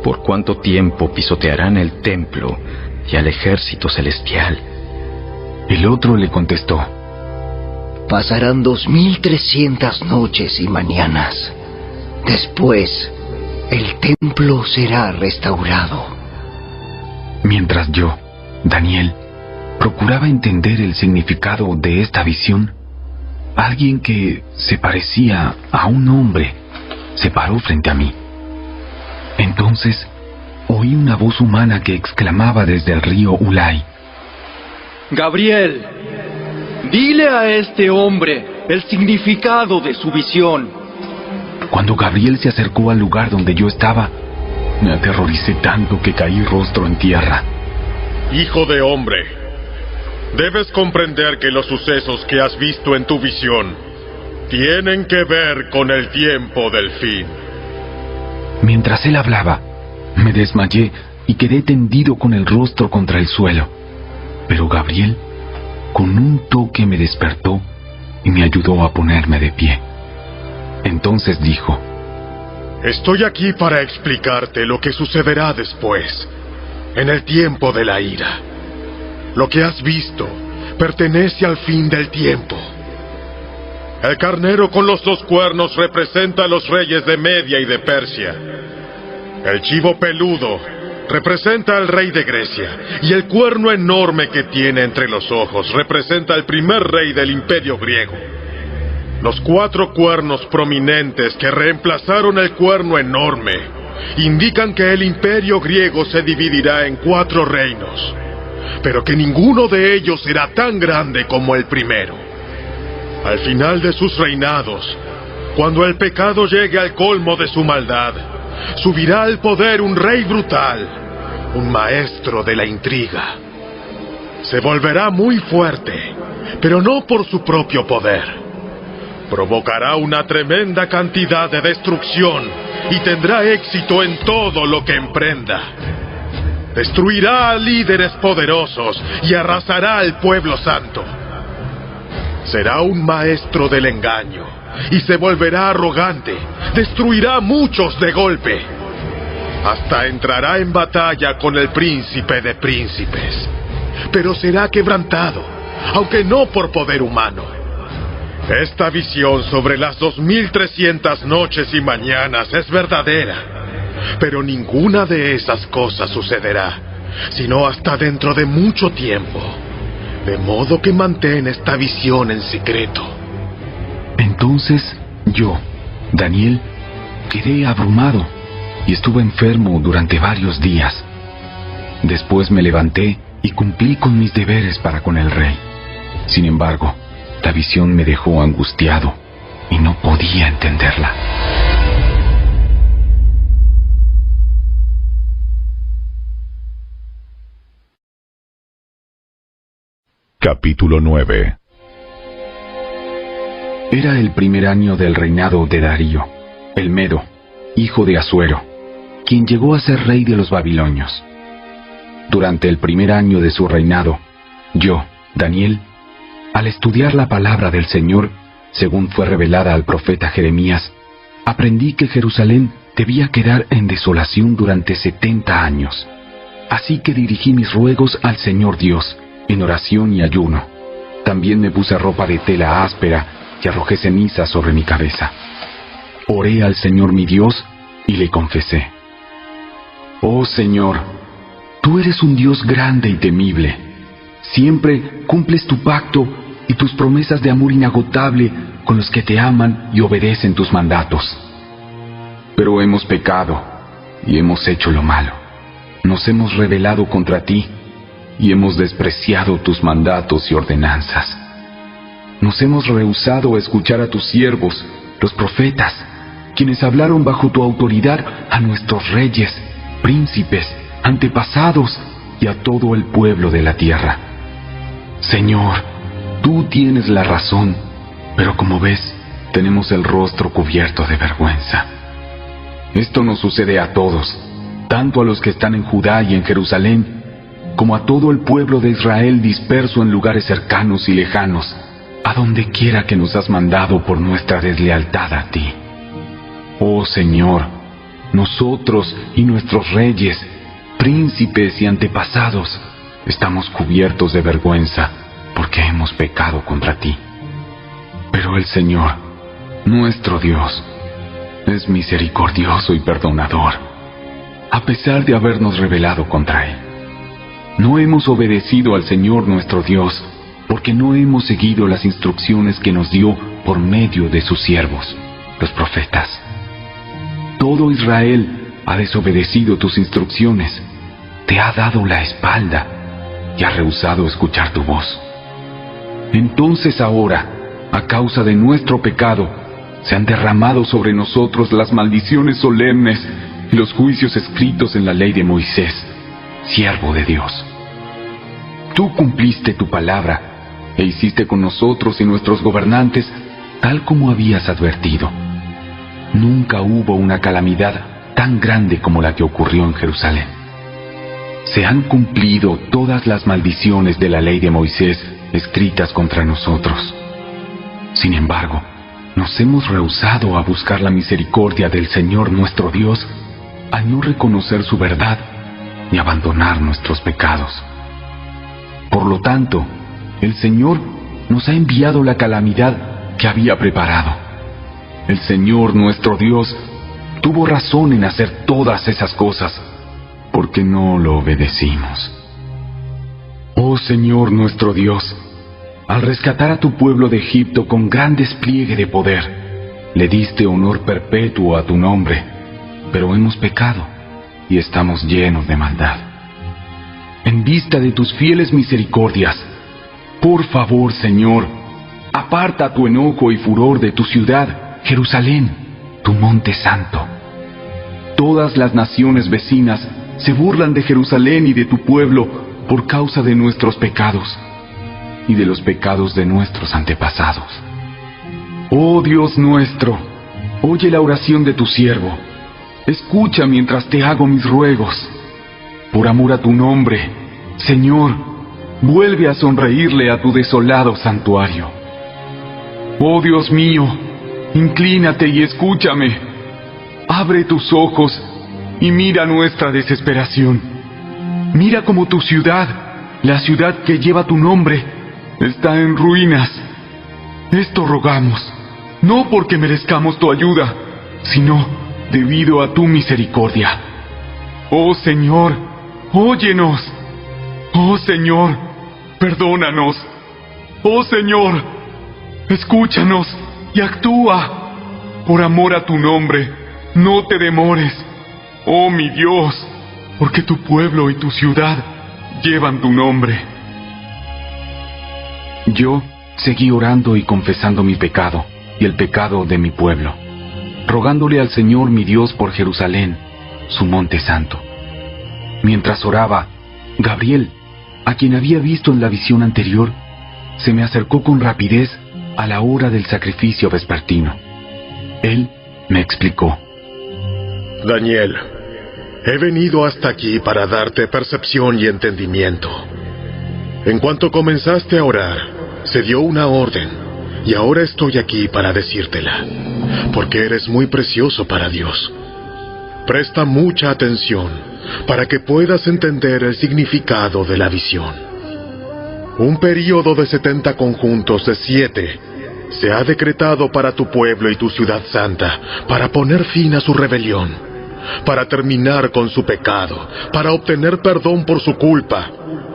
J: ¿Por cuánto tiempo pisotearán el templo y al ejército celestial?
E: El otro le contestó:
T: pasarán 2300 noches y mañanas. Después, el templo será restaurado.
E: Mientras yo, Daniel, procuraba entender el significado de esta visión, alguien que se parecía a un hombre se paró frente a mí. Entonces, oí una voz humana que exclamaba desde el río Ulai:
J: Gabriel, dile a este hombre el significado de su visión.
E: Cuando Gabriel se acercó al lugar donde yo estaba, me aterroricé tanto que caí rostro en tierra.
M: Hijo de hombre, debes comprender que los sucesos que has visto en tu visión tienen que ver con el tiempo del fin.
E: Mientras él hablaba, me desmayé y quedé tendido con el rostro contra el suelo. Pero Gabriel, con un toque, me despertó y me ayudó a ponerme de pie. Entonces dijo:
M: estoy aquí para explicarte lo que sucederá después, en el tiempo de la ira. Lo que has visto pertenece al fin del tiempo. El carnero con los 2 cuernos representa a los reyes de Media y de Persia. El chivo peludo representa al rey de Grecia, y el cuerno enorme que tiene entre los ojos representa al primer rey del imperio griego. Los 4 cuernos prominentes que reemplazaron el cuerno enorme indican que el imperio griego se dividirá en 4 reinos, pero que ninguno de ellos será tan grande como el primero. Al final de sus reinados, cuando el pecado llegue al colmo de su maldad, subirá al poder un rey brutal, un maestro de la intriga. Se volverá muy fuerte, pero no por su propio poder. Provocará una tremenda cantidad de destrucción y tendrá éxito en todo lo que emprenda. Destruirá a líderes poderosos y arrasará al pueblo santo. Será un maestro del engaño y se volverá arrogante. Destruirá a muchos de golpe. Hasta entrará en batalla con el príncipe de príncipes. Pero será quebrantado, aunque no por poder humano. Esta visión sobre las 2300 noches y mañanas es verdadera, pero ninguna de esas cosas sucederá, sino hasta dentro de mucho tiempo. De modo que mantén esta visión en secreto.
E: Entonces yo, Daniel, quedé abrumado y estuve enfermo durante varios días. Después me levanté y cumplí con mis deberes para con el rey. Sin embargo, la visión me dejó angustiado y no podía entenderla.
A: Capítulo 9.
E: Era el primer año del reinado de Darío, el Medo, hijo de Asuero, quien llegó a ser rey de los babilonios. Durante el primer año de su reinado, yo, Daniel, al estudiar la palabra del Señor, según fue revelada al profeta Jeremías, aprendí que Jerusalén debía quedar en desolación durante 70 años. Así que dirigí mis ruegos al Señor Dios, en oración y ayuno. También me puse ropa de tela áspera y arrojé ceniza sobre mi cabeza. Oré al Señor mi Dios y le confesé: Oh Señor, tú eres un Dios grande y temible. Siempre cumples tu pacto y tus promesas de amor inagotable con los que te aman y obedecen tus mandatos. Pero hemos pecado y hemos hecho lo malo. Nos hemos rebelado contra ti y hemos despreciado tus mandatos y ordenanzas. Nos hemos rehusado a escuchar a tus siervos, los profetas, quienes hablaron bajo tu autoridad a nuestros reyes, príncipes, antepasados y a todo el pueblo de la tierra. Señor, tú tienes la razón, pero como ves, tenemos el rostro cubierto de vergüenza. Esto nos sucede a todos, tanto a los que están en Judá y en Jerusalén, como a todo el pueblo de Israel disperso en lugares cercanos y lejanos, a donde quiera que nos has mandado por nuestra deslealtad a ti. Oh Señor, nosotros y nuestros reyes, príncipes y antepasados, estamos cubiertos de vergüenza porque hemos pecado contra ti. Pero el Señor, nuestro Dios, es misericordioso y perdonador, a pesar de habernos rebelado contra Él. No hemos obedecido al Señor nuestro Dios, porque no hemos seguido las instrucciones que nos dio por medio de sus siervos, los profetas. Todo Israel ha desobedecido tus instrucciones, te ha dado la espalda y ha rehusado escuchar tu voz. Entonces ahora, a causa de nuestro pecado, se han derramado sobre nosotros las maldiciones solemnes y los juicios escritos en la ley de Moisés, siervo de Dios. Tú cumpliste tu palabra e hiciste con nosotros y nuestros gobernantes tal como habías advertido. Nunca hubo una calamidad tan grande como la que ocurrió en Jerusalén. Se han cumplido todas las maldiciones de la ley de Moisés escritas contra nosotros. Sin embargo, nos hemos rehusado a buscar la misericordia del Señor nuestro Dios al no reconocer su verdad y abandonar nuestros pecados. Por lo tanto, el Señor nos ha enviado la calamidad que había preparado. El Señor nuestro Dios tuvo razón en hacer todas esas cosas, porque no lo obedecimos. Oh Señor nuestro Dios, al rescatar a tu pueblo de Egipto con gran despliegue de poder, le diste honor perpetuo a tu nombre, pero hemos pecado y estamos llenos de maldad. En vista de tus fieles misericordias, por favor, Señor, aparta tu enojo y furor de tu ciudad, Jerusalén, tu monte santo. Todas las naciones vecinas se burlan de Jerusalén y de tu pueblo por causa de nuestros pecados y de los pecados de nuestros antepasados. Oh Dios nuestro, oye la oración de tu siervo. Escucha mientras te hago mis ruegos. Por amor a tu nombre, Señor, vuelve a sonreírle a tu desolado santuario. Oh Dios mío, inclínate y escúchame. Abre tus ojos y mira nuestra desesperación. Mira cómo tu ciudad, la ciudad que lleva tu nombre, está en ruinas. Esto rogamos, no porque merezcamos tu ayuda, sino debido a tu misericordia. Oh Señor, óyenos. Oh Señor, perdónanos. Oh Señor, escúchanos y actúa. Por amor a tu nombre, no te demores. Oh mi Dios, porque tu pueblo y tu ciudad llevan tu nombre. Yo seguí orando y confesando mi pecado y el pecado de mi pueblo, rogándole al Señor mi Dios por Jerusalén, su monte santo. Mientras oraba, Gabriel, a quien había visto en la visión anterior, se me acercó con rapidez a la hora del sacrificio vespertino. Él me explicó:
M: Daniel,
U: He venido hasta aquí para darte percepción y entendimiento. En cuanto comenzaste a orar, se dio una orden, y ahora estoy aquí para decírtela, porque eres muy precioso para Dios. Presta mucha atención para que puedas entender el significado de la visión. Un período de 70 conjuntos de 7 se ha decretado para tu pueblo y tu ciudad santa, para poner fin a su rebelión, para terminar con su pecado, para obtener perdón por su culpa,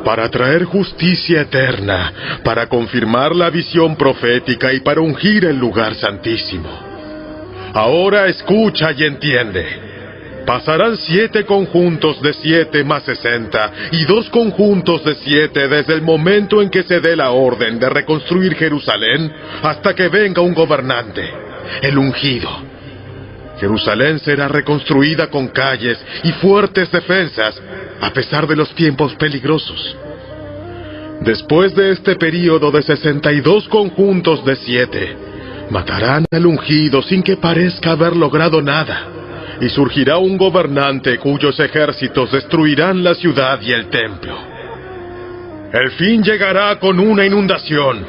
U: para traer justicia eterna, para confirmar la visión profética y para ungir el lugar santísimo. Ahora escucha y entiende. Pasarán 7 conjuntos de 7 más 60 y 2 conjuntos de 7 desde el momento en que se dé la orden de reconstruir Jerusalén hasta que venga un gobernante, el ungido. Jerusalén será reconstruida con calles y fuertes defensas a pesar de los tiempos peligrosos. Después de este período de 62 conjuntos de 7, matarán al ungido sin que parezca haber logrado nada. Y surgirá un gobernante cuyos ejércitos destruirán la ciudad y el templo. El fin llegará con una inundación,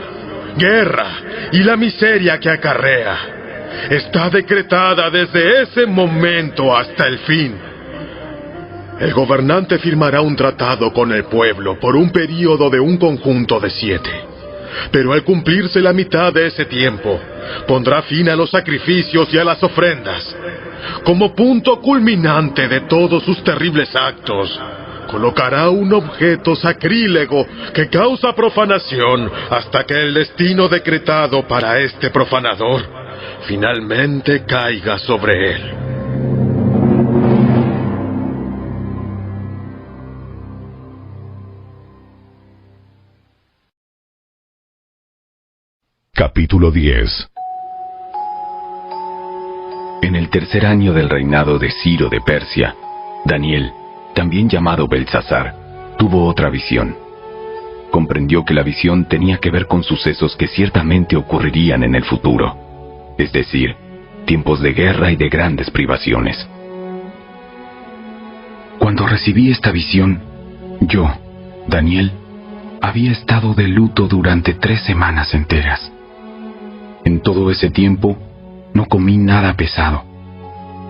U: guerra y la miseria que acarrea. Está decretada desde ese momento hasta el fin. El gobernante firmará un tratado con el pueblo por un período de un conjunto de 7. Pero al cumplirse la mitad de ese tiempo, pondrá fin a los sacrificios y a las ofrendas. Como punto culminante de todos sus terribles actos, colocará un objeto sacrílego que causa profanación hasta que el destino decretado para este profanador finalmente caiga sobre él.
A: Capítulo 10.
B: En el 3er año del reinado de Ciro de Persia, Daniel, también llamado Belsasar, tuvo otra visión. Comprendió que la visión tenía que ver con sucesos que ciertamente ocurrirían en el futuro, es decir, tiempos de guerra y de grandes privaciones. Cuando recibí esta visión, yo, Daniel, había estado de luto durante 3 semanas enteras. En todo ese tiempo, no comí nada pesado.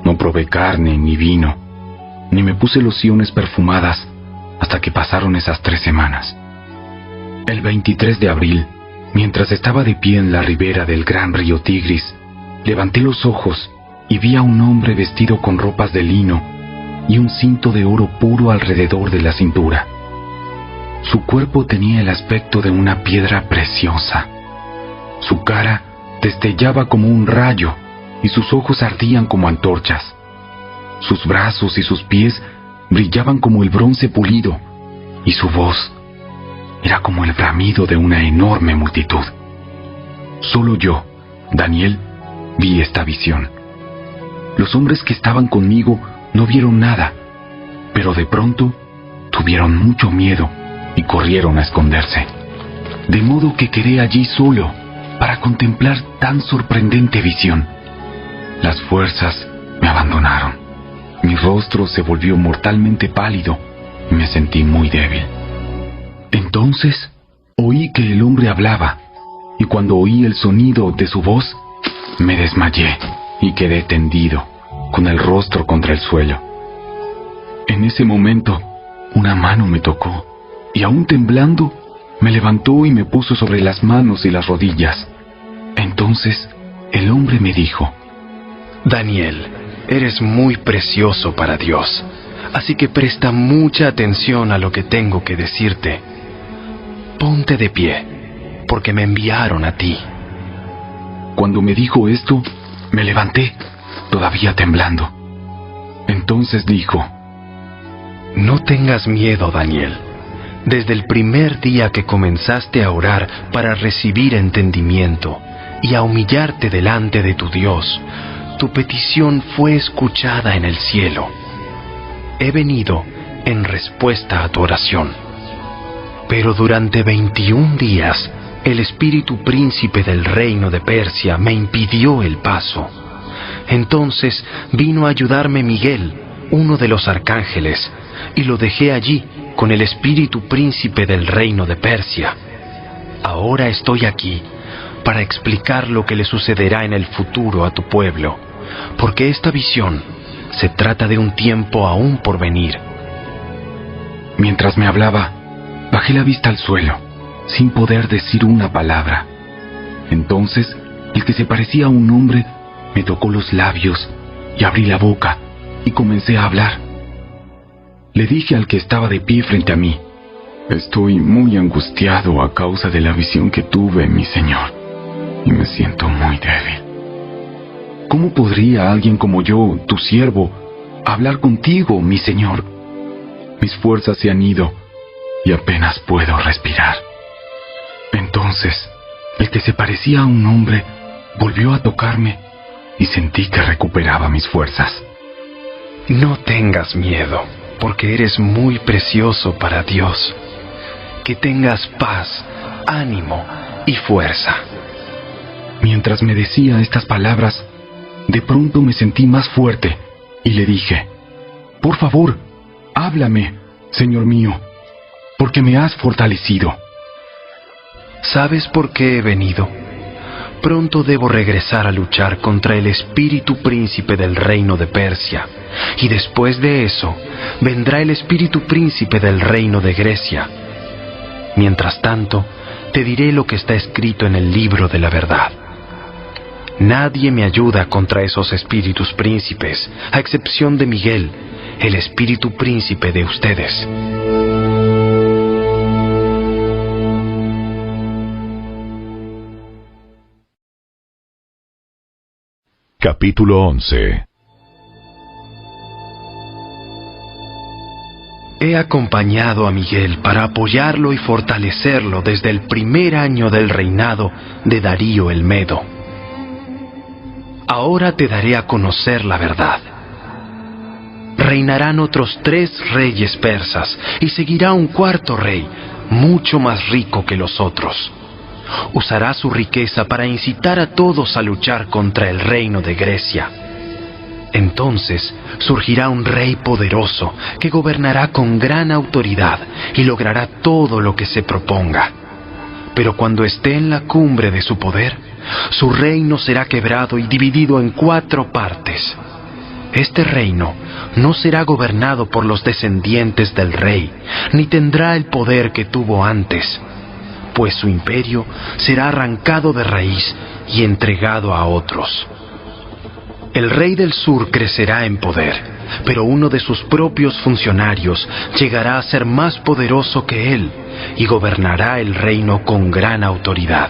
B: No probé carne ni vino, ni me puse lociones perfumadas hasta que pasaron esas 3 semanas. El 23 de abril, mientras estaba de pie en la ribera del gran río Tigris, levanté los ojos y vi a un hombre vestido con ropas de lino y un cinto de oro puro alrededor de la cintura. Su cuerpo tenía el aspecto de una piedra preciosa. Su cara destellaba como un rayo y sus ojos ardían como antorchas. Sus brazos y sus pies brillaban como el bronce pulido y su voz era como el bramido de una enorme multitud. Solo yo, Daniel, vi esta visión. Los hombres que estaban conmigo no vieron nada, pero de pronto tuvieron mucho miedo y corrieron a esconderse. De modo que quedé allí solo para contemplar tan sorprendente visión. Las fuerzas me abandonaron. Mi rostro se volvió mortalmente pálido y me sentí muy débil. Entonces oí que el hombre hablaba, y cuando oí el sonido de su voz, me desmayé y quedé tendido, con el rostro contra el suelo. En ese momento, una mano me tocó, y aún temblando, me levantó y me puso sobre las manos y las rodillas. Entonces, el hombre me dijo:
J: Daniel, eres muy precioso para Dios, así que presta mucha atención a lo que tengo que decirte. Ponte de pie, porque me enviaron a ti.
B: Cuando me dijo esto, me levanté, todavía temblando. Entonces dijo:
J: No tengas miedo, Daniel. Desde el primer día que comenzaste a orar para recibir entendimiento y a humillarte delante de tu Dios, tu petición fue escuchada en el cielo. He venido en respuesta a tu oración. Pero durante 21 días, el espíritu príncipe del reino de Persia me impidió el paso. Entonces vino a ayudarme Miguel, uno de los arcángeles, y lo dejé allí con el espíritu príncipe del reino de Persia. Ahora estoy aquí para explicar lo que le sucederá en el futuro a tu pueblo, porque esta visión se trata de un tiempo aún por venir.
B: Mientras me hablaba, bajé la vista al suelo, sin poder decir una palabra. Entonces, el que se parecía a un hombre me tocó los labios y abrí la boca y comencé a hablar. Le dije al que estaba de pie frente a mí: estoy muy angustiado a causa de la visión que tuve, mi señor, y me siento muy débil. ¿Cómo podría alguien como yo, tu siervo, hablar contigo, mi señor? Mis fuerzas se han ido y apenas puedo respirar. Entonces, el que se parecía a un hombre volvió a tocarme y sentí que recuperaba mis fuerzas.
J: No tengas miedo, porque eres muy precioso para Dios. Que tengas paz, ánimo y fuerza.
B: Mientras me decía estas palabras, de pronto me sentí más fuerte y le dije: por favor, háblame, Señor mío, porque me has fortalecido.
J: ¿Sabes por qué he venido? Pronto debo regresar a luchar contra el espíritu príncipe del reino de Persia, y después de eso vendrá el espíritu príncipe del reino de Grecia. Mientras tanto, te diré lo que está escrito en el libro de la verdad. Nadie me ayuda contra esos espíritus príncipes, a excepción de Miguel, el espíritu príncipe de ustedes.
A: Capítulo 11.
J: He acompañado a Miguel para apoyarlo y fortalecerlo desde el primer año del reinado de Darío el Medo. Ahora te daré a conocer la verdad. Reinarán otros 3 reyes persas y seguirá un 4º rey, mucho más rico que los otros. Usará su riqueza para incitar a todos a luchar contra el reino de Grecia. Entonces surgirá un rey poderoso que gobernará con gran autoridad y logrará todo lo que se proponga. Pero cuando esté en la cumbre de su poder, su reino será quebrado y dividido en 4 partes. Este reino no será gobernado por los descendientes del rey, ni tendrá el poder que tuvo antes, pues su imperio será arrancado de raíz y entregado a otros. El rey del sur crecerá en poder, pero uno de sus propios funcionarios llegará a ser más poderoso que él y gobernará el reino con gran autoridad.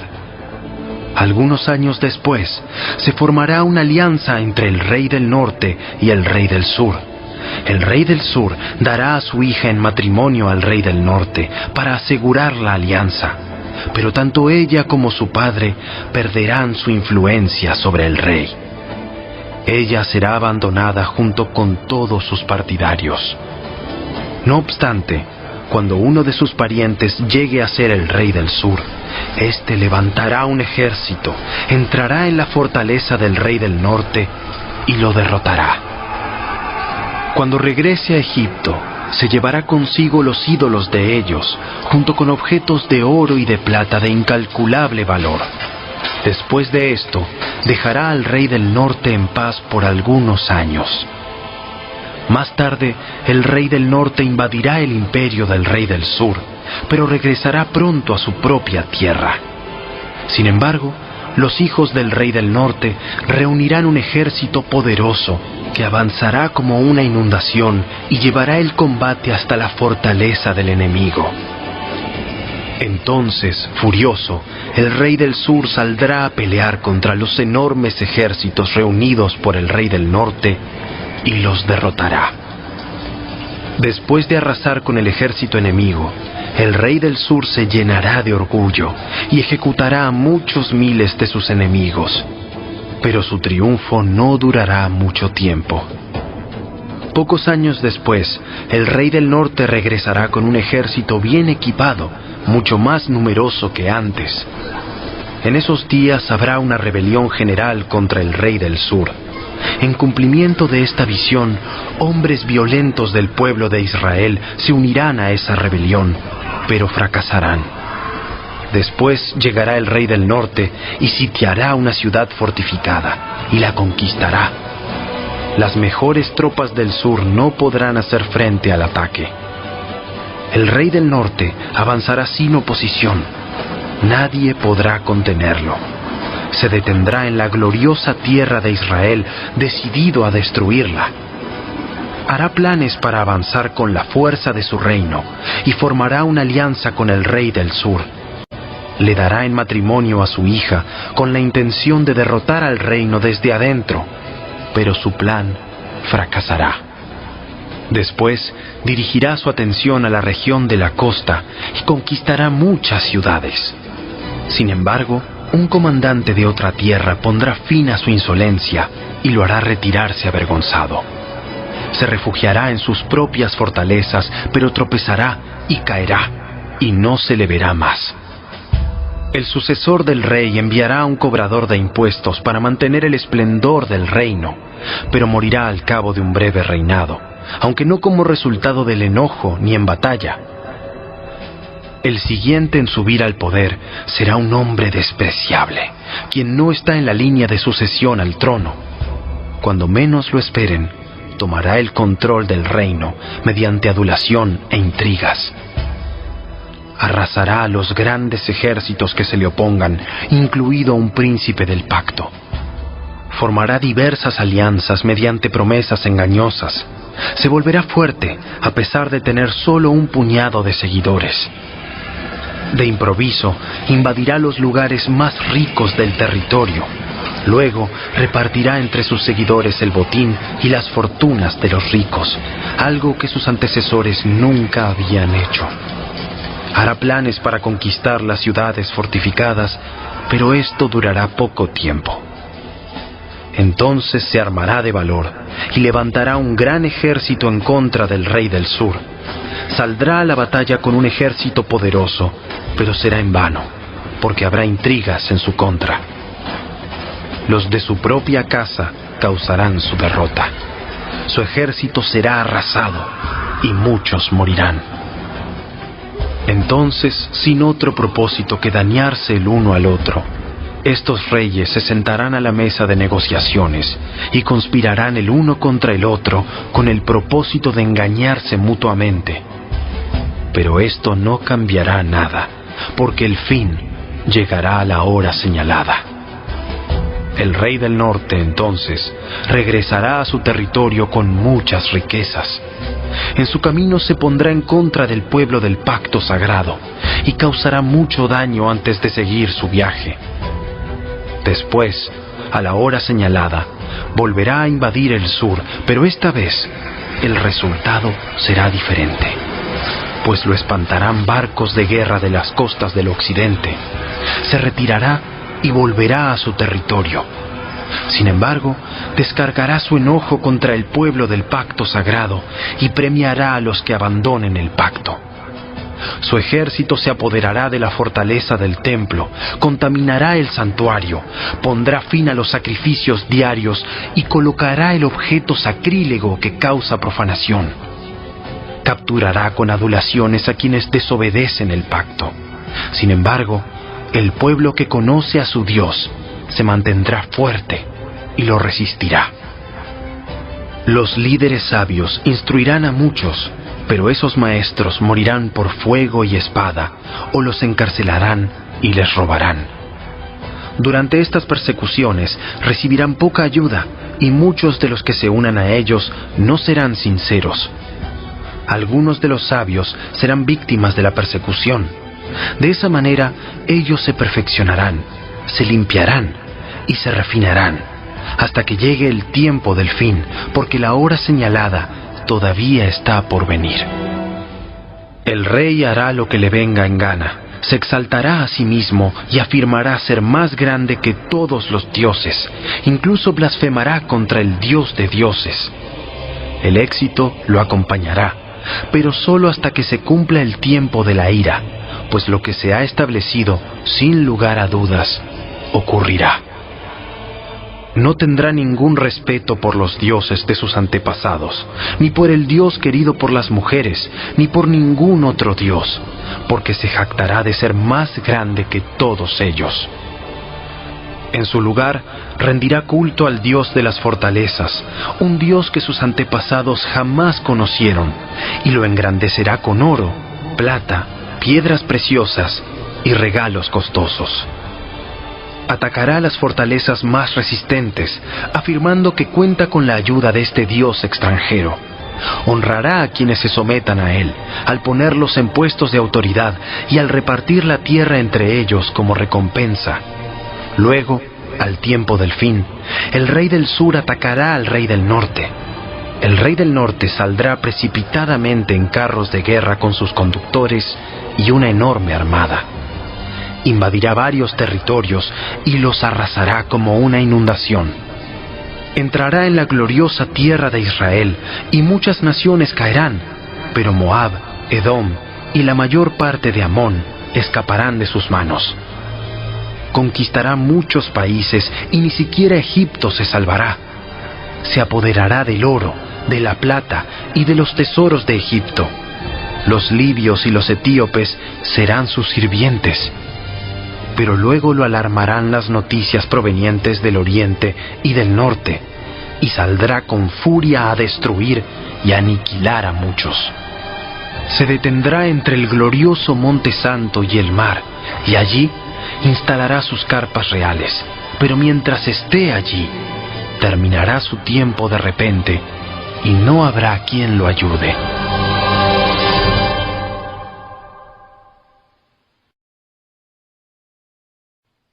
J: Algunos años después, se formará una alianza entre el rey del norte y el rey del sur. El rey del sur dará a su hija en matrimonio al rey del norte para asegurar la alianza, pero tanto ella como su padre perderán su influencia sobre el rey. Ella será abandonada junto con todos sus partidarios. No obstante, cuando uno de sus parientes llegue a ser el rey del sur, éste levantará un ejército, entrará en la fortaleza del rey del norte y lo derrotará. Cuando regrese a Egipto, se llevará consigo los ídolos de ellos, junto con objetos de oro y de plata de incalculable valor. Después de esto, dejará al rey del norte en paz por algunos años. Más tarde, el rey del norte invadirá el imperio del rey del sur, pero regresará pronto a su propia tierra. Sin embargo, los hijos del rey del norte reunirán un ejército poderoso que avanzará como una inundación y llevará el combate hasta la fortaleza del enemigo. Entonces, furioso, el rey del sur saldrá a pelear contra los enormes ejércitos reunidos por el rey del norte y los derrotará. Después de arrasar con el ejército enemigo, el rey del sur se llenará de orgullo y ejecutará a muchos miles de sus enemigos. Pero su triunfo no durará mucho tiempo. Pocos años después, el rey del norte regresará con un ejército bien equipado, mucho más numeroso que antes. En esos días habrá una rebelión general contra el rey del sur.
F: En cumplimiento de esta visión, hombres violentos del pueblo de Israel se unirán a esa rebelión, pero fracasarán. Después llegará el rey del norte y sitiará una ciudad fortificada y la conquistará. Las mejores tropas del sur no podrán hacer frente al ataque. El rey del norte avanzará sin oposición. Nadie podrá contenerlo. Se detendrá en la gloriosa tierra de Israel, decidido a destruirla. Hará planes para avanzar con la fuerza de su reino y formará una alianza con el rey del sur. Le dará en matrimonio a su hija con la intención de derrotar al reino desde adentro, pero su plan fracasará. Después dirigirá su atención a la región de la costa y conquistará muchas ciudades. Sin embargo, un comandante de otra tierra pondrá fin a su insolencia y lo hará retirarse avergonzado. Se refugiará en sus propias fortalezas, pero tropezará y caerá, y no se le verá más. El sucesor del rey enviará a un cobrador de impuestos para mantener el esplendor del reino, pero morirá al cabo de un breve reinado, aunque no como resultado del enojo ni en batalla. El siguiente en subir al poder será un hombre despreciable, quien no está en la línea de sucesión al trono. Cuando menos lo esperen, tomará el control del reino mediante adulación e intrigas. Arrasará a los grandes ejércitos que se le opongan, incluido un príncipe del pacto. Formará diversas alianzas mediante promesas engañosas. Se volverá fuerte a pesar de tener solo un puñado de seguidores. De improviso, invadirá los lugares más ricos del territorio. Luego, repartirá entre sus seguidores el botín y las fortunas de los ricos, algo que sus antecesores nunca habían hecho. Hará planes para conquistar las ciudades fortificadas, pero esto durará poco tiempo. Entonces se armará de valor y levantará un gran ejército en contra del rey del sur. Saldrá a la batalla con un ejército poderoso, pero será en vano, porque habrá intrigas en su contra. Los de su propia casa causarán su derrota. Su ejército será arrasado y muchos morirán. Entonces, sin otro propósito que dañarse el uno al otro, estos reyes se sentarán a la mesa de negociaciones y conspirarán el uno contra el otro con el propósito de engañarse mutuamente. Pero esto no cambiará nada, porque el fin llegará a la hora señalada. El rey del norte, entonces, regresará a su territorio con muchas riquezas. En su camino se pondrá en contra del pueblo del pacto sagrado y causará mucho daño antes de seguir su viaje. Después, a la hora señalada, volverá a invadir el sur, pero esta vez el resultado será diferente, pues lo espantarán barcos de guerra de las costas del occidente. Se retirará y volverá a su territorio. Sin embargo, descargará su enojo contra el pueblo del pacto sagrado y premiará a los que abandonen el pacto. Su ejército se apoderará de la fortaleza del templo, contaminará el santuario, pondrá fin a los sacrificios diarios y colocará el objeto sacrílego que causa profanación. Capturará con adulaciones a quienes desobedecen el pacto. Sin embargo, el pueblo que conoce a su Dios se mantendrá fuerte y lo resistirá. Los líderes sabios instruirán a muchos, pero esos maestros morirán por fuego y espada, o los encarcelarán y les robarán. Durante estas persecuciones recibirán poca ayuda, y muchos de los que se unan a ellos no serán sinceros. Algunos de los sabios serán víctimas de la persecución. De esa manera, ellos se perfeccionarán, se limpiarán y se refinarán, hasta que llegue el tiempo del fin, porque la hora señalada todavía está por venir. El rey hará lo que le venga en gana, se exaltará a sí mismo y afirmará ser más grande que todos los dioses, incluso blasfemará contra el Dios de dioses. El éxito lo acompañará, pero solo hasta que se cumpla el tiempo de la ira, pues lo que se ha establecido, sin lugar a dudas, ocurrirá. No tendrá ningún respeto por los dioses de sus antepasados, ni por el Dios querido por las mujeres, ni por ningún otro Dios, porque se jactará de ser más grande que todos ellos. En su lugar, rendirá culto al Dios de las fortalezas, un Dios que sus antepasados jamás conocieron, y lo engrandecerá con oro, plata, piedras preciosas y regalos costosos. Atacará las fortalezas más resistentes, afirmando que cuenta con la ayuda de este Dios extranjero. Honrará a quienes se sometan a él, al ponerlos en puestos de autoridad y al repartir la tierra entre ellos como recompensa. Luego, al tiempo del fin, el rey del sur atacará al rey del norte. El rey del norte saldrá precipitadamente en carros de guerra con sus conductores y una enorme armada. Invadirá varios territorios y los arrasará como una inundación. Entrará en la gloriosa tierra de Israel y muchas naciones caerán, pero Moab, Edom y la mayor parte de Amón escaparán de sus manos. Conquistará muchos países y ni siquiera Egipto se salvará. Se apoderará del oro, de la plata y de los tesoros de Egipto. Los libios y los etíopes serán sus sirvientes. Pero luego lo alarmarán las noticias provenientes del oriente y del norte, y saldrá con furia a destruir y aniquilar a muchos. Se detendrá entre el glorioso Monte Santo y el mar, y allí instalará sus carpas reales. Pero mientras esté allí, terminará su tiempo de repente, y no habrá quien lo ayude.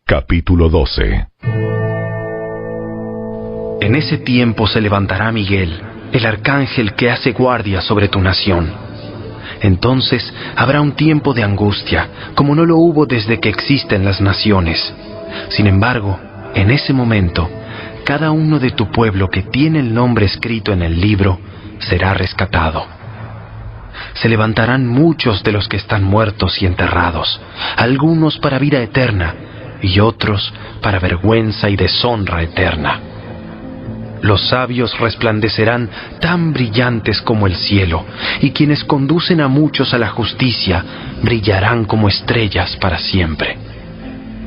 A: Capítulo 12.
F: En ese tiempo se levantará Miguel, el arcángel que hace guardia sobre tu nación. Entonces habrá un tiempo de angustia, como no lo hubo desde que existen las naciones. Sin embargo, en ese momento, cada uno de tu pueblo que tiene el nombre escrito en el libro será rescatado. Se levantarán muchos de los que están muertos y enterrados, algunos para vida eterna, y otros para vergüenza y deshonra eterna. Los sabios resplandecerán tan brillantes como el cielo, y quienes conducen a muchos a la justicia brillarán como estrellas para siempre.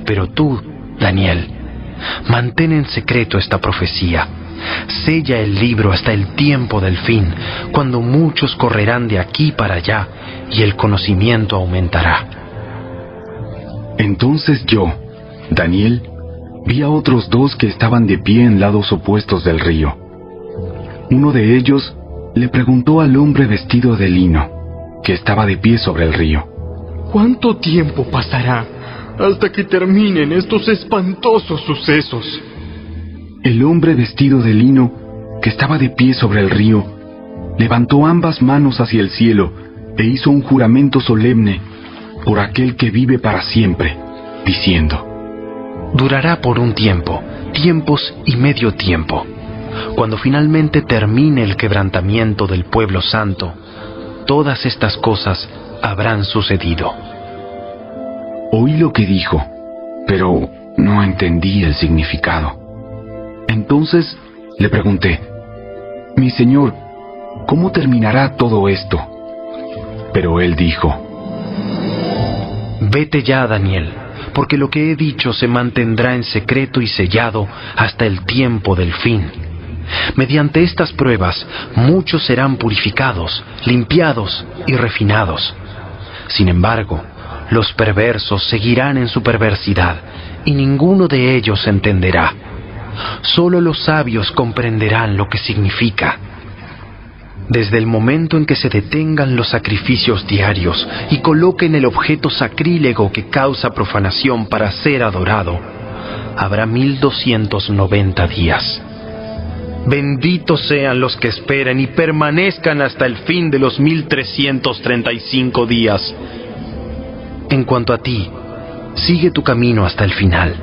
F: Pero tú, Daniel, mantén en secreto esta profecía. Sella el libro hasta el tiempo del fin, cuando muchos correrán de aquí para allá y el conocimiento aumentará.
B: Entonces yo, Daniel, vi a otros dos que estaban de pie en lados opuestos del río. Uno de ellos le preguntó al hombre vestido de lino, que estaba de pie sobre el río:
D: ¿Cuánto tiempo pasará hasta que terminen estos espantosos sucesos?
B: El hombre vestido de lino, que estaba de pie sobre el río, levantó ambas manos hacia el cielo e hizo un juramento solemne por aquel que vive para siempre, diciendo:
F: durará por un tiempo, tiempos y medio tiempo. Cuando finalmente termine el quebrantamiento del pueblo santo, todas estas cosas habrán sucedido.
B: Oí lo que dijo, pero no entendí el significado. Entonces le pregunté: mi señor, ¿cómo terminará todo esto? Pero él dijo:
F: vete ya, Daniel, porque lo que he dicho se mantendrá en secreto y sellado hasta el tiempo del fin. Mediante estas pruebas, muchos serán purificados, limpiados y refinados. Sin embargo, los perversos seguirán en su perversidad, y ninguno de ellos entenderá. Solo los sabios comprenderán lo que significa. Desde el momento en que se detengan los sacrificios diarios y coloquen el objeto sacrílego que causa profanación para ser adorado, habrá 1290 días. Benditos sean los que esperen y permanezcan hasta el fin de los 1335 días. En cuanto a ti, sigue tu camino hasta el final.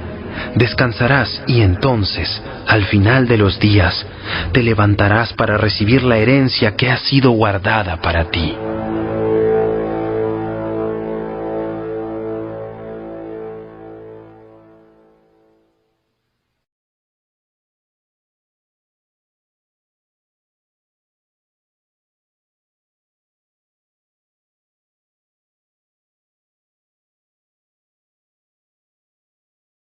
F: Descansarás y entonces, al final de los días, te levantarás para recibir la herencia que ha sido guardada para ti.